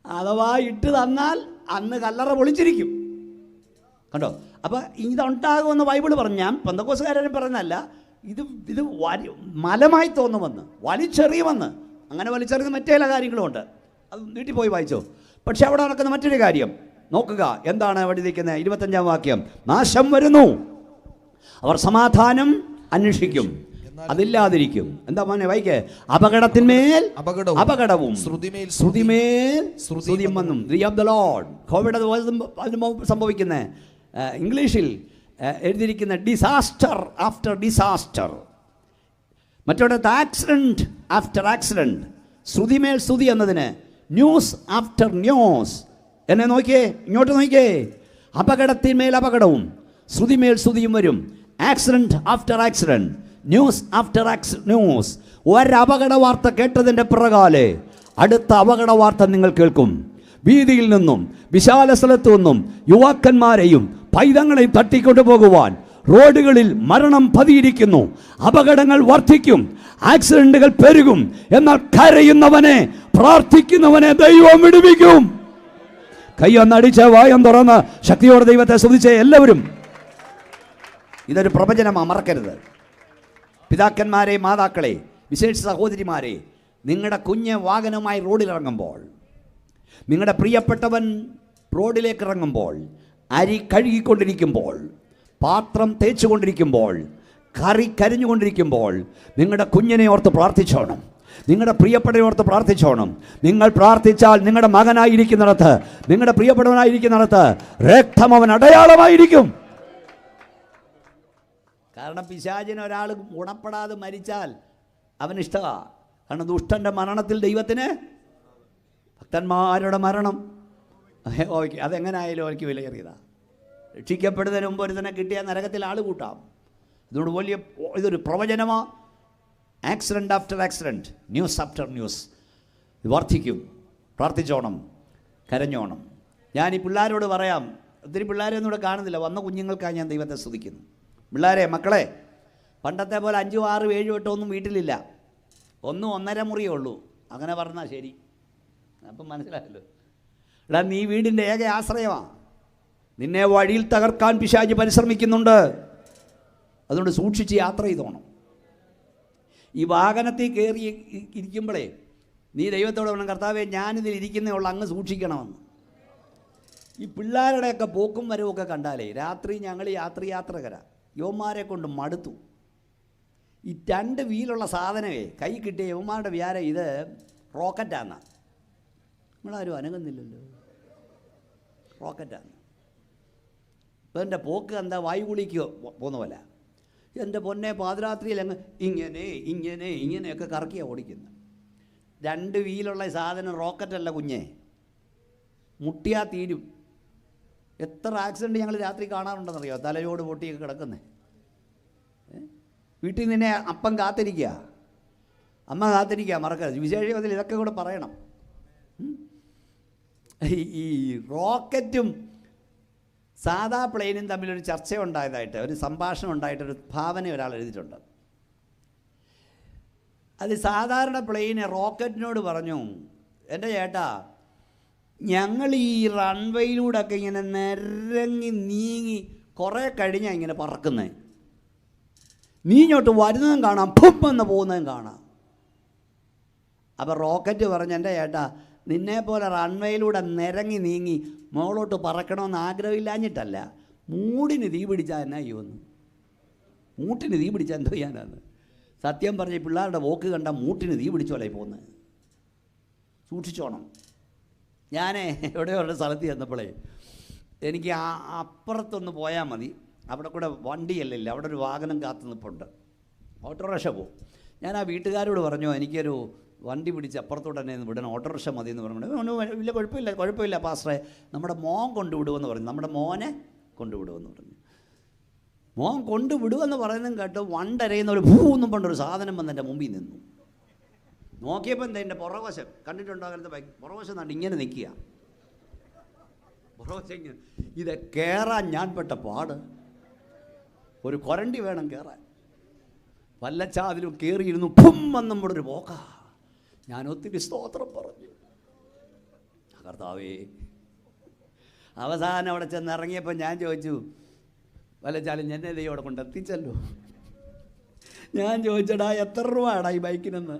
അഥവാ ഇട്ട് തന്നാൽ അന്ന് കല്ലറ പൊളിച്ചിരിക്കും. കണ്ടോ? അപ്പം ഇതുണ്ടാകുമെന്ന് ബൈബിൾ പറഞ്ഞാൽ പെന്തക്കോസുകാരെ പറയുന്നതല്ല. ഇത് മലമായി തോന്നുമെന്ന്, വലിച്ചെറിയുമെന്ന്. അങ്ങനെ വലിച്ചെറിയുന്ന മറ്റേ ചില കാര്യങ്ങളുമുണ്ട്. അത് വീട്ടിൽ പോയി വായിച്ചോ. പക്ഷെ അവിടെ നടക്കുന്ന മറ്റൊരു കാര്യം, നോക്കുക എന്താണ് അവിടെ ഇരിക്കുന്നത്. 25-ാം വാക്യം. നാശം വരുന്നു, അവർ സമാധാനം അന്വേഷിക്കും, അതില്ലാതിരിക്കും. എന്താ മോനെ വായിക്കേ? അപകടത്തിന്മേൽ അപകടവും ശ്രുതിമേൽ വന്നും. കോവിഡ് സംഭവിക്കുന്നത് ഇംഗ്ലീഷിൽ എഴുതിയിരിക്കുന്ന ഡിസാസ്റ്റർ ആഫ്റ്റർ ഡിസാസ്റ്റർ, മറ്റൊരിടത്ത് ആക്സിഡന്റ് ആഫ്റ്റർ ആക്സിഡന്റ്. ശ്രുതിമേൽ ശ്രുതി എന്നതിന് ന്യൂസ് ആഫ്റ്റർ ന്യൂസ്. എന്നെ നോക്കിയേ, ഇങ്ങോട്ട് നോക്കിയേ. അപകടത്തിന്മേൽ അപകടവും ശ്രുതിമേൽ ശ്രുതിയും വരും. Accident after accident, news after news. ഒരപകട വാർത്ത കേട്ടതിൻ്റെ പിറകാലെ അടുത്ത അപകട വാർത്ത നിങ്ങൾ കേൾക്കും. വീതിയിൽ നിന്നും വിശാല സ്ഥലത്തു നിന്നും യുവാക്കന്മാരെയും പൈതങ്ങളെയും തട്ടിക്കൊണ്ടു പോകുവാൻ റോഡുകളിൽ മരണം പതിയിരിക്കുന്നു. അപകടങ്ങൾ വർദ്ധിക്കും, ആക്സിഡന്റുകൾ പെരുകും. എന്നാൽ കരയുന്നവനെ, പ്രാർത്ഥിക്കുന്നവനെ ദൈവം വിടുവിക്കും. കൈയൊന്നടിച്ച് വായം തുറന്ന് ശക്തിയോടെ ദൈവത്തെ സ്തുതിച്ച് എല്ലാവരും. ഇതൊരു പ്രവചനമാണ്, മറക്കരുത്. പിതാക്കന്മാരെ, മാതാക്കളെ, വിശേഷ സഹോദരിമാരെ, നിങ്ങളുടെ കുഞ്ഞ് വാഹനമായി റോഡിലിറങ്ങുമ്പോൾ, നിങ്ങളുടെ പ്രിയപ്പെട്ടവൻ റോഡിലേക്ക് ഇറങ്ങുമ്പോൾ, അരി കഴുകിക്കൊണ്ടിരിക്കുമ്പോൾ, പാത്രം തേച്ചുകൊണ്ടിരിക്കുമ്പോൾ, കറി കരിഞ്ഞുകൊണ്ടിരിക്കുമ്പോൾ, നിങ്ങളുടെ കുഞ്ഞിനെ ഓർത്ത് പ്രാർത്ഥിച്ചോണം. നിങ്ങളുടെ പ്രിയപ്പെട്ടവനെ ഓർത്ത് പ്രാർത്ഥിച്ചോണം. നിങ്ങൾ പ്രാർത്ഥിച്ചാൽ നിങ്ങളുടെ മകനായിരിക്കുന്നിടത്ത്, നിങ്ങളുടെ പ്രിയപ്പെട്ടവനായിരിക്കുന്നിടത്ത് രക്തം അവൻ അടയാളമായിരിക്കും. കാരണം പിശാചിന് ഒരാൾ ഗുണപ്പെടാതെ മരിച്ചാൽ അവനിഷ്ടമാണ്. കാരണം ദുഷ്ടൻ്റെ മരണത്തിൽ ദൈവത്തിന്, ഭക്തന്മാരുടെ മരണം ഓക്കെ, അതെങ്ങനെയായാലും അവർക്ക് വിലയേറിയതാണ്. രക്ഷിക്കപ്പെടുന്നതിന് മുമ്പ് ഒരുത്തനെ കിട്ടിയാൽ നരകത്തിൽ ആൾ കൂട്ടാം. അതുകൊണ്ട് വലിയ ഇതൊരു പ്രവചനമാണ്. Accident after accident, news after news. ഇത് വർദ്ധിക്കും. പ്രാർത്ഥിച്ചോണം, കരഞ്ഞോണം. ഞാൻ ഈ പിള്ളേരോട് പറയാം, ഒത്തിരി പിള്ളേരൊന്നും ഇവിടെ കാണുന്നില്ല, വന്ന കുഞ്ഞുങ്ങൾക്കായി ഞാൻ ദൈവത്തെ സ്തുതിക്കുന്നു. പിള്ളേരെ, മക്കളെ, പണ്ടത്തെ പോലെ 5, 6, 7, 8 ഒന്നും വീട്ടിലില്ല. 1, 1.5 മുറിയേ ഉള്ളൂ. അങ്ങനെ പറഞ്ഞാൽ ശരി. അപ്പം മനസ്സിലായല്ലോ. എടാ, നീ വീടിൻ്റെ ഏക ആശ്രയമാണ്. നിന്നെ വഴിയിൽ തകർക്കാൻ പിശാച് പരിശ്രമിക്കുന്നുണ്ട്. അതുകൊണ്ട് സൂക്ഷിച്ച് യാത്ര ചെയ്തോണം. ഈ വാഹനത്തിൽ കയറി ഇരിക്കുമ്പോഴേ നീ ദൈവത്തോട് വേണം, കർത്താവേ ഞാനിതിൽ ഇരിക്കുന്നേ ഉള്ളൂ, അങ്ങ് സൂക്ഷിക്കണമെന്ന്. ഈ പിള്ളേരുടെയൊക്കെ പോക്കും വരവുമൊക്കെ കണ്ടാലേ, രാത്രി ഞങ്ങൾ യാത്രകരാ, യുവന്മാരെ കൊണ്ട് മടുത്തു. ഈ 2 വീലുള്ള സാധനമേ കൈ കിട്ടിയ യുവന്മാരുടെ വ്യാരം ഇത് റോക്കറ്റാണ്. നമ്മളാരും അനങ്ങുന്നില്ലല്ലോ. റോക്കറ്റാണ്. ഇപ്പം എൻ്റെ പോക്ക് എന്താ വായുകുളിക്ക് പോകുന്ന പോലെ. എൻ്റെ പൊന്നെ, പാതിരാത്രിയിൽ അങ്ങ് ഇങ്ങനെയൊക്കെ കറക്കിയാണ് ഓടിക്കുന്നത്. 2 വീലുള്ള സാധനം റോക്കറ്റല്ല കുഞ്ഞെ, മുട്ടിയാ തീരും. എത്ര ആക്സിഡൻറ്റ് ഞങ്ങൾ രാത്രി കാണാറുണ്ടെന്നറിയോ? തലയോട് പൊട്ടിയൊക്കെ കിടക്കുന്നേ. വീട്ടിൽ നിന്നെ അപ്പം കാത്തിരിക്കുക, അമ്മ കാത്തിരിക്കുക, മറക്കരുത്. വിശേഷത്തിൽ ഇതൊക്കെ കൂടെ പറയണം. ഈ റോക്കറ്റും സാധാ പ്ലെയിനും തമ്മിലൊരു ചർച്ച ഉണ്ടായതായിട്ട്, ഒരു സംഭാഷണം ഉണ്ടായിട്ടൊരു ഭാവന ഒരാൾ എഴുതിയിട്ടുണ്ട്. അത് സാധാരണ പ്ലെയിന് റോക്കറ്റിനോട് പറഞ്ഞു, എൻ്റെ ചേട്ടാ, ഞങ്ങൾ ഈ റൺവേയിലൂടെയൊക്കെ ഇങ്ങനെ നിരങ്ങി നീങ്ങി കുറേ കഴിഞ്ഞാൽ ഇങ്ങനെ പറക്കുന്നത്, നീ ഇങ്ങോട്ട് വരുന്നതും കാണാം, പുപ്പെന്ന് പോകുന്നതും കാണാം. അപ്പോൾ റോക്കറ്റ് പറഞ്ഞു, എൻ്റെ ചേട്ടാ, നിന്നെപ്പോലെ റൺവേയിലൂടെ നിരങ്ങി നീങ്ങി മുകളോട്ട് പറക്കണമെന്ന് ആഗ്രഹമില്ലാഞ്ഞിട്ടല്ല, മൂടിന് തീ പിടിച്ചാൽ എന്നാ ചെയ്യുമെന്ന്. മൂട്ടിന് തീ പിടിച്ചാൽ എന്തോ ചെയ്യാനാണ്? സത്യം പറഞ്ഞ് പിള്ളേരുടെ പോക്ക് കണ്ട മൂട്ടിന് തീ പിടിച്ചോളേ പോകുന്നത്. സൂക്ഷിച്ചോണം. ഞാൻ എവിടെയോ ഒരു സ്ഥലത്ത് ചെന്നപ്പോഴേ എനിക്ക് അപ്പുറത്തൊന്ന് പോയാൽ മതി, അവിടെ കൂടെ വണ്ടിയല്ല, അവിടെ ഒരു വാഹനം കാത്തു നിൽപ്പുണ്ട്, ഓട്ടോറിക്ഷ പോകും. ഞാൻ ആ വീട്ടുകാരോട് പറഞ്ഞു, എനിക്കൊരു വണ്ടി പിടിച്ച് അപ്പുറത്തോട്ട് തന്നെ വിടണം, ഓട്ടോറിക്ഷ മതി എന്ന് പറഞ്ഞു. ഇല്ല, കുഴപ്പമില്ല പാസ്റ്ററെ, നമ്മുടെ മോൻ കൊണ്ടുവിടുമെന്ന് പറഞ്ഞു. നമ്മുടെ മോനെ കൊണ്ടുവിടുമെന്ന് പറഞ്ഞു. മോൻ കൊണ്ടുവിടുമെന്ന് പറയുന്നതും കേട്ടോ, വണ്ടരയുന്ന ഒരു ഭൂന്നും പണ്ടൊരു സാധനം വന്ന് എൻ്റെ മുമ്പിൽ നിന്നു. നോക്കിയപ്പോൾ എന്താ, എൻ്റെ പുറവശം കണ്ടിട്ടുണ്ടോ? അങ്ങനത്തെ ബൈക്ക് പുറവശം കണ്ട് ഇങ്ങനെ നിൽക്കുക. പുറവശം ഇങ്ങനെ. ഇത് കയറാൻ ഞാൻ പെട്ട പാട്. ഒരു കൊരണ്ടി വേണം കയറാൻ. വല്ലച്ചാതിലും കയറിയിരുന്നു, ഭും നമ്മുടെ ഒരു പോക്ക. ഞാൻ ഒത്തിരി സ്തോത്രം പറഞ്ഞു, കർത്താവേ. അവസാനം അവിടെ ചെന്ന് ഇറങ്ങിയപ്പോൾ ഞാൻ ചോദിച്ചു, വല്ലച്ചാലും എന്നെ ദൈവം അവിടെ കൊണ്ടെത്തിച്ചല്ലോ. ഞാൻ ചോദിച്ചടാ, എത്ര രൂപയാടാ ഈ ബൈക്കിനെന്ന്?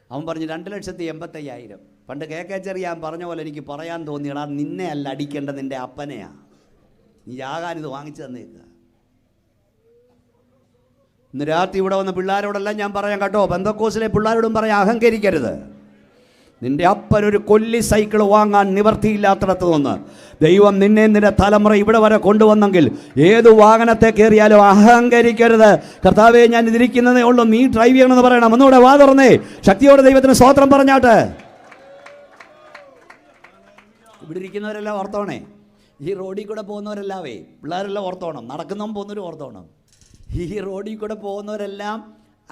അവൻ പറഞ്ഞു 2,85,000. പണ്ട് KK ചെറിയാൻ പറഞ്ഞ പോലെ എനിക്ക് പറയാൻ തോന്നിയടാ, നിന്നെ അല്ല അടിക്കേണ്ട, നിൻ്റെ അപ്പനെയാ. നീ ആകാനിത് വാങ്ങിച്ചു തന്നേക്കുക. ഇന്ന് രാത്രി ഇവിടെ വന്ന പിള്ളേരോടെല്ലാം ഞാൻ പറയാം കേട്ടോ, പെന്തക്കോസിലെ പിള്ളേരോടും പറയാം, അഹങ്കരിക്കരുത്. നിൻ്റെ അപ്പനൊരു കൊല്ലി സൈക്കിൾ വാങ്ങാൻ നിവർത്തിയില്ലാത്തിടത്ത് നിന്ന് ദൈവം നിന്നെ നിന്റെ തലമുറ ഇവിടെ വരെ കൊണ്ടുവന്നെങ്കിൽ ഏത് വാഹനത്തെ കയറിയാലും അഹങ്കരിക്കരുത്. കർത്താവേ, ഞാൻ ഇതിരിക്കുന്നതേ ഉള്ളൂ, നീ ഡ്രൈവ് ചെയ്യണമെന്ന് പറയണം. ഒന്നുകൂടെ വാ തുറന്നേ, ശക്തിയോടെ ദൈവത്തിന് സ്തോത്രം പറഞ്ഞാട്ടെ. ഇവിടെ ഇരിക്കുന്നവരെല്ലാം ഓർത്തോണേ, ഈ റോഡിൽ കൂടെ പോകുന്നവരെല്ലാവേ പിള്ളേരെല്ലാം ഓർത്തോണം, നടക്കുന്നവൻ പോകുന്നവർ ഓർത്തോണം. ഈ റോഡിൽ കൂടെ പോകുന്നവരെല്ലാം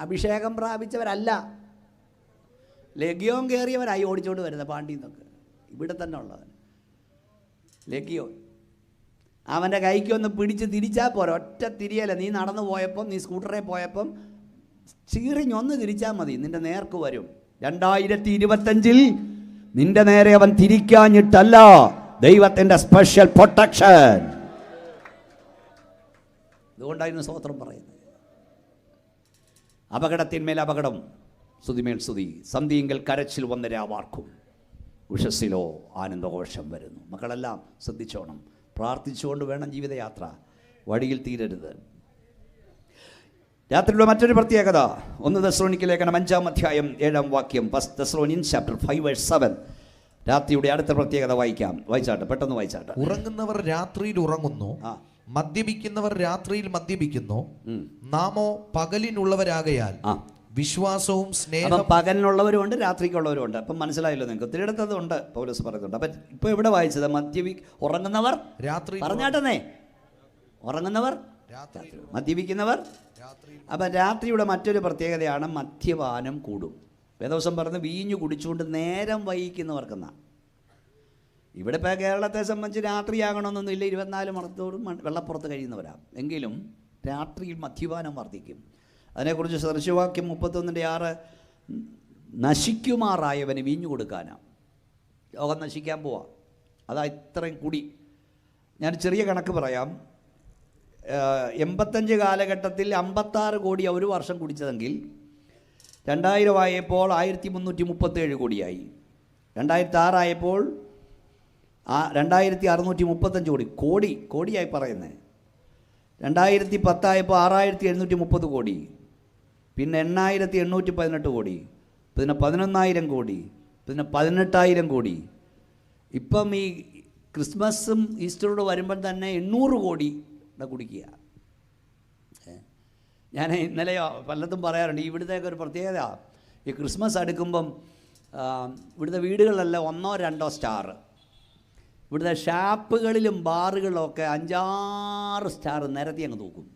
അഭിഷേകം പ്രാപിച്ചവരല്ല, ലഗ്യോൻ കയറിയവരായി ഓടിച്ചോണ്ട് വരുന്നത് പാണ്ടിയിൽ നിന്നൊക്കെ. ഇവിടെ തന്നെ ഉള്ളവൻ ലഗ്യോൻ. അവൻ്റെ കൈക്കൊന്ന് പിടിച്ച് തിരിച്ചാൽ പോരാ, ഒറ്റ തിരിയല്ല. നീ നടന്നു പോയപ്പം, നീ സ്കൂട്ടറിൽ പോയപ്പം ചീറിഞ്ഞൊന്ന് തിരിച്ചാൽ മതി, നിൻ്റെ നേർക്ക് വരും. 2025 നിൻ്റെ നേരെ അവൻ തിരിക്കാഞ്ഞിട്ടല്ല, ദൈവത്തിൻ്റെ സ്പെഷ്യൽ പ്രൊട്ടക്ഷൻ. അതുകൊണ്ടായിരുന്നു സ്തോത്രം പറയുന്നത്. അപകടത്തിന്മേൽ അപകടം, സ്തുതിമേൽ സ്തുതി. സന്ധിയെങ്കിൽ കരച്ചിൽ വന്ന് രാവാർക്കും, ഉഷസ്സിലോ ആനന്ദഘോഷം വരുന്നു. മക്കളെല്ലാം ശ്രദ്ധിച്ചോണം, പ്രാർത്ഥിച്ചുകൊണ്ട് വേണം ജീവിതയാത്ര, വഴിയിൽ തീരരുത്. രാത്രിയുടെ മറ്റൊരു പ്രത്യേകത, 1 തെസ്സലോനിക്ക ലേഖനം 5-ാം അധ്യായം 7-ാം വാക്യം. 1 Thessalonians chapter 5:7. രാത്രിയുടെ അടുത്ത പ്രത്യേകത വായിച്ചാട്ടെ, പെട്ടെന്ന് വായിച്ചാട്ടെ. ഉറങ്ങുന്നവർ രാത്രിയിൽ ഉറങ്ങുന്നു, മദ്യപിക്കുന്നവർ രാത്രിയിൽ മദ്യപിക്കുന്നു, നാമോ പകലിനുള്ളവരാകയാൽ വിശ്വാസവും സ്നേഹം. പകലിനുള്ളവരുമുണ്ട്, രാത്രിക്കുള്ളവരുമുണ്ട്. അപ്പം മനസ്സിലായല്ലോ നിങ്ങൾക്ക്, ഒത്തിരിയിടത്തതുണ്ട് പൗലോസ് പറയുന്നുണ്ട്. അപ്പം ഇപ്പോൾ ഇവിടെ വായിച്ചത് ഉറങ്ങുന്നവർ രാത്രി, പറഞ്ഞാട്ടെന്നേ, ഉറങ്ങുന്നവർ രാത്രി, മദ്യപിക്കുന്നവർ രാത്രി. അപ്പം രാത്രിയുടെ മറ്റൊരു പ്രത്യേകതയാണ് മദ്യപാനം കൂടും. വേദവസം പറഞ്ഞ് വീഞ്ഞു കുടിച്ചുകൊണ്ട് നേരം വൈകിക്കുന്നവർക്കെന്നാ. ഇവിടെ ഇപ്പോൾ കേരളത്തെ സംബന്ധിച്ച് രാത്രിയാകണമെന്നൊന്നുമില്ല, 24 മണിക്കൂറും വെള്ളപ്പുറത്ത് കഴിയുന്നവരാണ്. എങ്കിലും രാത്രിയിൽ മദ്യപാനം വർദ്ധിക്കും. അതിനെക്കുറിച്ച് സദൃശവാക്യം 31:6, നശിക്കുമാറായവന് വീഞ്ഞു കൊടുക്കാനാണ്. ലോകം നശിക്കാൻ പോവാ, അതാ ഇത്രയും കുടി. ഞാൻ ചെറിയ കണക്ക് പറയാം. 85 കാലഘട്ടത്തിൽ 56 കോടിയാണ് ഒരു വർഷം കുടിച്ചതെങ്കിൽ 2000 ആയപ്പോൾ 1337 കോടിയായി. 2006 ആയപ്പോൾ 2635 കോടിയായി പറയുന്നത്. 2010 ആയപ്പോൾ 6730 കോടി, പിന്നെ 8818 കോടി, പിന്നെ 11,000 കോടി, പിന്നെ 18,000 കോടി. ഇപ്പം ഈ ക്രിസ്മസും ഈസ്റ്ററോട് വരുമ്പം തന്നെ 800 കോടി കുടിക്കുക. ഞാൻ ഇന്നലെ പലതും പറയാറുണ്ട്, ഇവിടുത്തേക്ക് ഒരു പ്രത്യേകത, ഈ ക്രിസ്മസ് അടുക്കുമ്പം ഇവിടുത്തെ വീടുകളിലെല്ലാം 1-2 സ്റ്റാർ, ഇവിടുത്തെ ഷാപ്പുകളിലും ബാറുകളിലൊക്കെ 5-6 സ്റ്റാർ നിരത്തി അങ്ങ് തൂക്കും.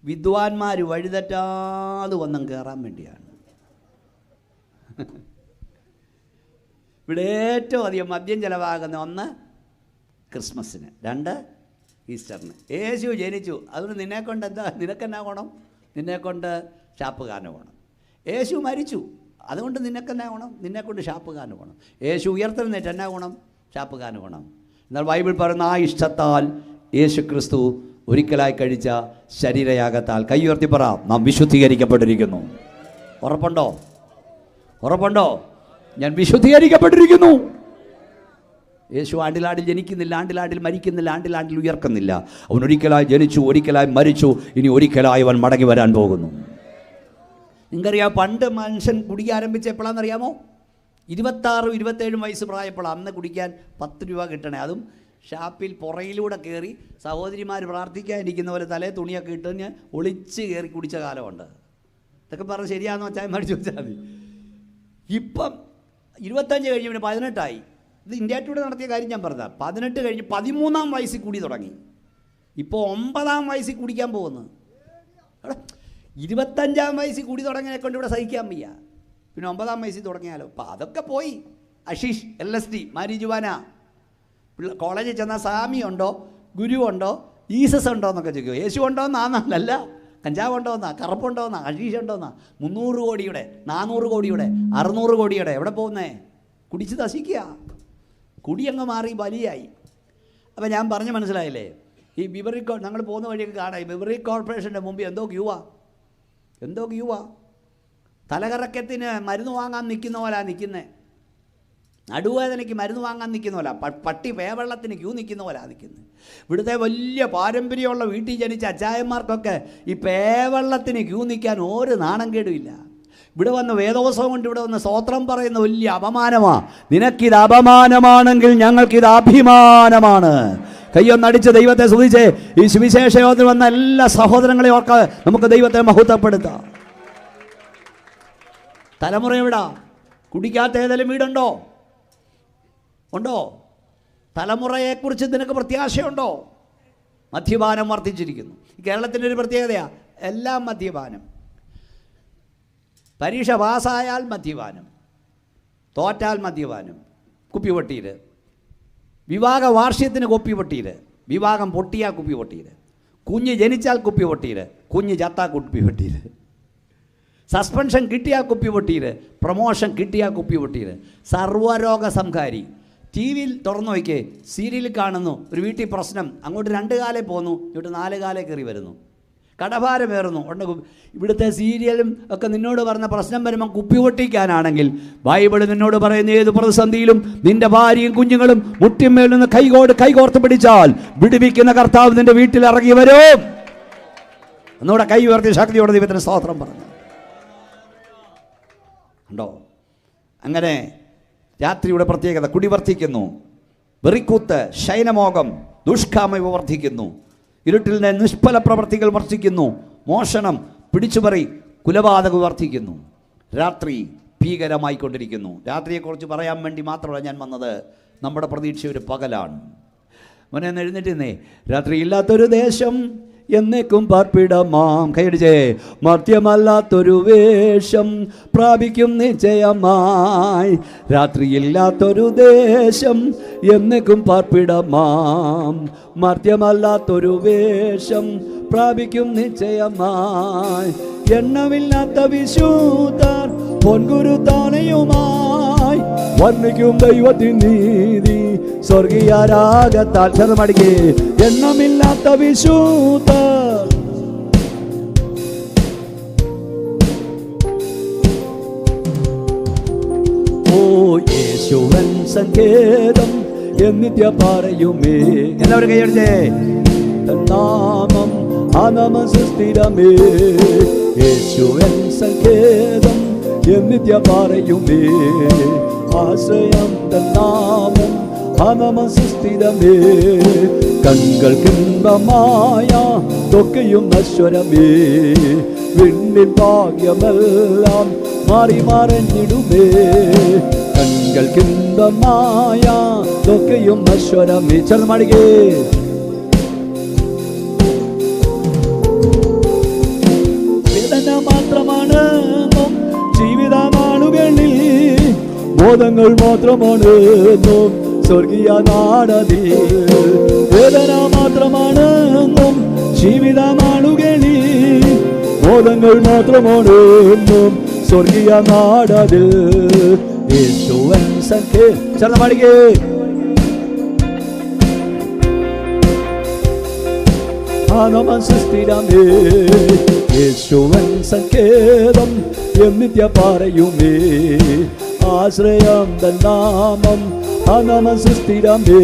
വിദ്വാൻമാർ വഴിതെറ്റാതെ വന്നും കയറാൻ വേണ്ടിയാണ്. ഇവിടെ ഏറ്റവും അധികം മദ്യം ചിലവാകുന്ന 1 ക്രിസ്മസിന്, 2 ഈസ്റ്ററിന്. യേശു ജനിച്ചു, അതുകൊണ്ട് നിന്നെക്കൊണ്ട് എന്താ, നിനക്കെന്നാ ഗുണം? നിന്നെക്കൊണ്ട് ഷാപ്പുകാരന് വേണം. യേശു മരിച്ചു, അതുകൊണ്ട് നിനക്കെന്നാ ഗുണം? നിന്നെക്കൊണ്ട് ഷാപ്പുകാരന് വേണം. യേശു ഉയർത്തെഴുന്നേറ്റ് എന്നാ ഗുണം? ഷാപ്പുകാരന് വേണം. എന്നാൽ ബൈബിൾ പറയുന്ന ആ ഇഷ്ടത്താൽ യേശു ക്രിസ്തു ഒരിക്കലായി കഴിച്ച ശരീരയാഗത്താൽ, കൈ ഉയർത്തി പറ, നാം വിശുദ്ധീകരിക്കപ്പെട്ടിരിക്കുന്നു. ഉറപ്പുണ്ടോ? ഞാൻ വിശുദ്ധീകരിക്കപ്പെട്ടിരിക്കുന്നു. യേശു ആണ്ടിലാണ്ടിൽ ജനിക്കുന്നില്ല, ആണ്ടിലാണ്ടിൽ മരിക്കുന്നില്ല, ആണ്ടിലാണ്ടിൽ ഉയർക്കുന്നില്ല. അവൻ ഒരിക്കലായി ജനിച്ചു, ഒരിക്കലായി മരിച്ചു, ഇനി ഒരിക്കലായി അവൻ മടങ്ങി വരാൻ പോകുന്നു. നിങ്ങൾക്കറിയാം, പണ്ട് മനുഷ്യൻ കുടിക്കാൻ ആരംഭിച്ച എപ്പോഴാണെന്നറിയാമോ? 26-27 വയസ്സ് പ്രായപ്പോൾ. അന്ന് കുടിക്കാൻ 10 രൂപ കിട്ടണേ, അതും ഷാപ്പിൽ പുറയിലൂടെ കയറി സഹോദരിമാർ പ്രാർത്ഥിക്കാനിരിക്കുന്ന പോലെ തലേ തുണിയൊക്കെ ഇട്ട് ഒളിച്ച് കയറി കുടിച്ച കാലമുണ്ട്. ഇതൊക്കെ പറഞ്ഞ് ശരിയാണെന്ന് വെച്ചാൽ മേടിച്ച് വെച്ചാൽ മതി. ഇപ്പം 25 കഴിഞ്ഞ് പിന്നെ 18 ഇത് ഇന്ത്യ ടുഡേ നടത്തിയ കാര്യം ഞാൻ പറഞ്ഞതാണ്. 18 കഴിഞ്ഞ് 13-ാം വയസ്സിൽ കൂടി തുടങ്ങി. ഇപ്പോൾ 9-ാം വയസ്സിൽ കുടിക്കാൻ പോകുന്നു. 25-ാം വയസ്സിൽ കൂടി തുടങ്ങിയതിനെ കൊണ്ട് ഇവിടെ സഹിക്കാൻ വയ്യ. പിന്നെ 9-ാം വയസ്സിൽ തുടങ്ങിയാലോ? അപ്പം അതൊക്കെ പോയി. അഷീഷ്, LSD, മാരിജുവാന. കോളേജിൽ ചെന്നാൽ സ്വാമി ഉണ്ടോ, ഗുരു ഉണ്ടോ, ജീസസ് ഉണ്ടോ എന്നൊക്കെ ചോദിക്കും. യേശു ഉണ്ടോയെന്നല്ല, കഞ്ചാവ് ഉണ്ടോയെന്നാ, കറുപ്പുണ്ടോയെന്നാ, അഷീഷ് ഉണ്ടോയെന്നാ. 300 കോടിയുടെ, 400 കോടിയുടെ, 600 കോടിയുടെ. എവിടെ പോകുന്നേ? കുടിച്ച് നശിക്കുക. കുടിയങ്ങ് മാറി ബലിയായി. അപ്പം ഞാൻ പറഞ്ഞ് മനസ്സിലായില്ലേ? ഈ ബിവറി ഞങ്ങൾ പോകുന്ന വഴിയൊക്കെ കാണാം, ഈ ബിവറി കോർപ്പറേഷൻ്റെ മുമ്പിൽ എന്തോ ക്യൂവാ. തലകറക്കത്തിന് മരുന്ന് വാങ്ങാൻ നിൽക്കുന്ന പോലെ നിൽക്കുന്നത്. നടുവേദനയ്ക്ക് മരുന്ന് വാങ്ങാൻ നിൽക്കുന്ന പോലെ, പട്ടി പേവെള്ളത്തിന് ക്യൂ നിൽക്കുന്ന പോലെ നിൽക്കുന്നത്. ഇവിടുത്തെ വലിയ പാരമ്പര്യമുള്ള വീട്ടിൽ ജനിച്ച അച്ചായന്മാർക്കൊക്കെ ഈ പേവെള്ളത്തിന് ക്യൂ നിൽക്കാൻ ഒരു നാണം കേടുമില്ല. ഇവിടെ വന്ന് വേദോത്സവം കൊണ്ട് ഇവിടെ വന്ന് സ്തോത്രം പറയുന്ന വലിയ അപമാനമാണ്. നിനക്കിത് അപമാനമാണെങ്കിൽ ഞങ്ങൾക്കിത് അഭിമാനമാണ്. കയ്യൊന്നടിച്ച് ദൈവത്തെ സ്തുതിച്ച് ഈ സുവിശേഷ യോഗത്തിൽ വന്ന എല്ലാ സഹോദരങ്ങളെ ഓർക്ക നമുക്ക് ദൈവത്തെ മഹത്വപ്പെടുത്താം. തലമുറ എവിടാ? കുടിക്കാത്ത ഏതെങ്കിലും വീടുണ്ടോ? ഉണ്ടോ? തലമുറയെക്കുറിച്ച് നിനക്ക് പ്രത്യാശയുണ്ടോ? മദ്യപാനം വർദ്ധിച്ചിരിക്കുന്നു. കേരളത്തിൻ്റെ ഒരു പ്രത്യേകതയാണ്, എല്ലാം മദ്യപാനം. പരീക്ഷ പാസ്സായാൽ മദ്യപാനം, തോറ്റാൽ മദ്യപാനം, കുപ്പിവെട്ടിയിൽ. വിവാഹ വാർഷികത്തിന് കുപ്പിവെട്ടിയിൽ, വിവാഹം പൊട്ടിയാൽ കുപ്പിവെട്ടിയിൽ, കുഞ്ഞ് ജനിച്ചാൽ കുപ്പിവെട്ടിയിൽ, കുഞ്ഞ് ചത്താൽ കുപ്പിവെട്ടിയിൽ, സസ്പെൻഷൻ കിട്ടിയാൽ കുപ്പിവെട്ടിയിൽ, പ്രൊമോഷൻ കിട്ടിയാൽ കുപ്പിവെട്ടിയിൽ. സർവ്വരോഗ സംഹാരി. ടി വിയിൽ തുറന്നു വയ്ക്കേ, സീരിയലിൽ കാണുന്നു ഒരു വീട്ടിൽ പ്രശ്നം, അങ്ങോട്ട് 2 കാലേ പോന്നു, ഇങ്ങോട്ട് 4 കാലേ കയറി വരുന്നു, കടഭാരമേറുന്നു. ഇവിടുത്തെ സീരിയലും ഒക്കെ നിന്നോട് പറഞ്ഞ പ്രശ്നം വരുമ്പം കുപ്പി പൊട്ടിക്കാനാണെങ്കിൽ ബൈബിൾ നിന്നോട് പറയുന്ന ഏത് പ്രതിസന്ധിയിലും നിന്റെ ഭാര്യയും കുഞ്ഞുങ്ങളും മുട്ടിന്മേൽ നിന്ന് കൈകോർത്ത് പിടിച്ചാൽ വിടുവിക്കുന്ന കർത്താവ് നിന്റെ വീട്ടിൽ ഇറങ്ങി വരും. ഒന്നുകൂടെ കൈ ഉയർത്തി ശക്തിയോടെ ദൈവത്തിന് സ്തോത്രം പറഞ്ഞു. ഉണ്ടോ? അങ്ങനെ രാത്രിയുടെ പ്രത്യേകത, കുടി വർദ്ധിക്കുന്നു, വെറിക്കൂത്ത്, ശയനമോഹം, ദുഷ്കാമം വർദ്ധിക്കുന്നു, ഇരുട്ടിൽ നിന്ന് നിഷ്ഫല പ്രവർത്തികൾ വർദ്ധിക്കുന്നു, മോഷണം, പിടിച്ചുപറി, കൊലപാതകം വർദ്ധിക്കുന്നു. രാത്രി ഭീകരമായിക്കൊണ്ടിരിക്കുന്നു. രാത്രിയെക്കുറിച്ച് പറയാൻ വേണ്ടി മാത്രമല്ല ഞാൻ വന്നത്. നമ്മുടെ പ്രതീക്ഷ ഒരു പകലാണ്. മോനെ എഴുന്നേറ്റുന്നേ. രാത്രി ഇല്ലാത്തൊരു ദേശം എന്നേക്കും പാർപ്പിടമാം. കൈയടിച്ചേ. മർത്യമല്ലാത്തൊരു വേഷം പ്രാപിക്കും നിശ്ചയമായി. രാത്രിയില്ലാത്തൊരു ദേശം എന്നേക്കും പാർപ്പിടമാം. മർത്യമല്ലാത്തൊരു വേഷം പ്രാപിക്കും നിശ്ചയമായി. എണ്ണമില്ലാത്ത വിശുദ്ധർ പൊൻകുരു താനയുമായി വർണ്ണിക്കും ദൈവത്തിൻ നീതി സ്വർഗീയ രാഗത്താൽ. ചെറുമടിക്ക്. എണ്ണമില്ലാത്ത വിശുദ്ധർ ഓ യേശുവൻ സങ്കേതം എന്നിത്യ പറയുമേ. എല്ലാവരും കൈയടിച്ചേ. നാമം അനമ സുസ്ഥിരമേ. യേശുവൻ സങ്കേതം എന്നിത്യ പറയുമേ. ആശ്രയം നാമം അനമ സുസ്ഥിരമേ. കൺകൾക്കിമ്പമായ തൊക്കെയും നശ്വരമേ. വിണ്ണിൻ ഭാഗ്യമെല്ലാം മാറി മറഞ്ഞിടുമേ. കൺകൾക്കിമ്പമായ തൊക്കെയും നശ്വരമേ. ചെറുമടികേ. വേദന മാത്രമാണ് ജീവിതനാളുകളിൽ, ബോധങ്ങൾ മാത്രമാണ് സ്വർഗീയ നാടതിൽ. വേദന മാത്രമാണ് ജീവിതനാളുകളിൽ, ബോധങ്ങൾ മാത്രമാണ് സ്വർഗീയ നാടതിൽ. യേശുവൻ സഖേ. ചെറുമടികേ. സുസ്ഥിരമേ. യേശുവൻ സങ്കേതം എന്നിത്യ പറയുമേ. ആശ്രയം തന്നാമം അനമ സുസ്ഥിരമേ.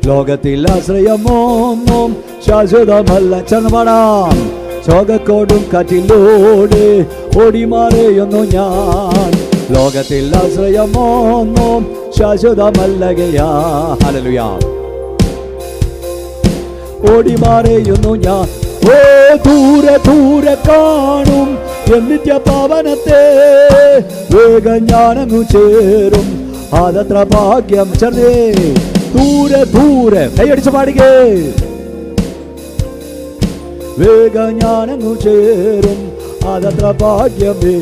ലോകത്തിൽ ആശ്രയമോ ശാശ്വതമല്ല. ചെറുപാടാം. ചോകക്കോടും കാറ്റിലൂടെ ഓടിമാറിയൊന്നു ഞാൻ. ലോകത്തിൽ ആശ്രയമോ ശാശ്വതമല്ലകയാ. ഹല്ലേലൂയ. ഓടിമാറിയുന്നു ഞാൻ. ഓ ദൂരെ ദൂരെ കാണും എന്നിത്യ പാവനത്തെ. വേഗം ഞാനങ്ങു ചേരും അതത്ര ഭാഗ്യം. ചെറുതേ. ദൂരെ ദൂരെ. കൈയടിച്ച് പാടിക്കേ. വേഗം ഞാനങ്ങു ചേരും അതത്ര ഭാഗ്യമേ.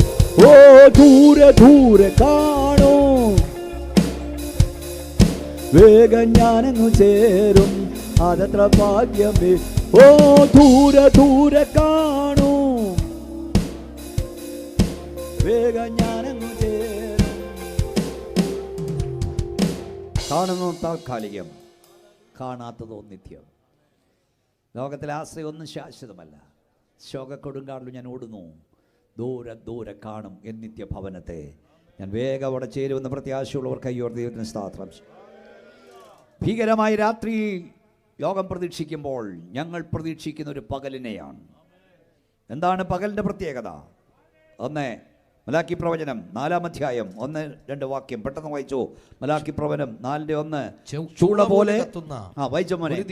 ഓ ദൂരെ ദൂരെ കാണും വേഗം ഞാനങ്ങു ചേരും അതത്ര ഭാഗ്യമേ. ഓ ദൂരെ ദൂരെ കാണൂ വേഗം ഞാനങ്ങു ചേരും. കാണുന്നു താൽക്കാലികം, കാണാത്തതോ നിത്യം. ലോകത്തിലെ ആശ്രയമൊന്നും ശാശ്വതമല്ല. ശോകക്കൊടുങ്കാടിലും ഞാൻ ഓടുന്നു, ദൂരെ ദൂരെ കാണും എൻ നിത്യഭവനത്തെ. ഞാൻ വേഗം അവിടെ ചേരുമെന്ന് പ്രത്യാശയുള്ളവർ കയ്യോർ ദൈവത്തിന് സ്തോത്രം. ഭീകരമായ രാത്രി ലോകം പ്രതീക്ഷിക്കുമ്പോൾ ഞങ്ങൾ പ്രതീക്ഷിക്കുന്ന ഒരു പകലിനെയാണ്. എന്താണ് പകലിൻ്റെ പ്രത്യേകത? ഒന്ന്, മലാക്കി പ്രവചനം 4-ാം അധ്യായം 1-2 വാക്യം പെട്ടെന്ന് വായിച്ചു. മലാക്കി പ്രവചനം 4:1. ചൂള പോലെ വായിച്ച മോനെ, ഒരു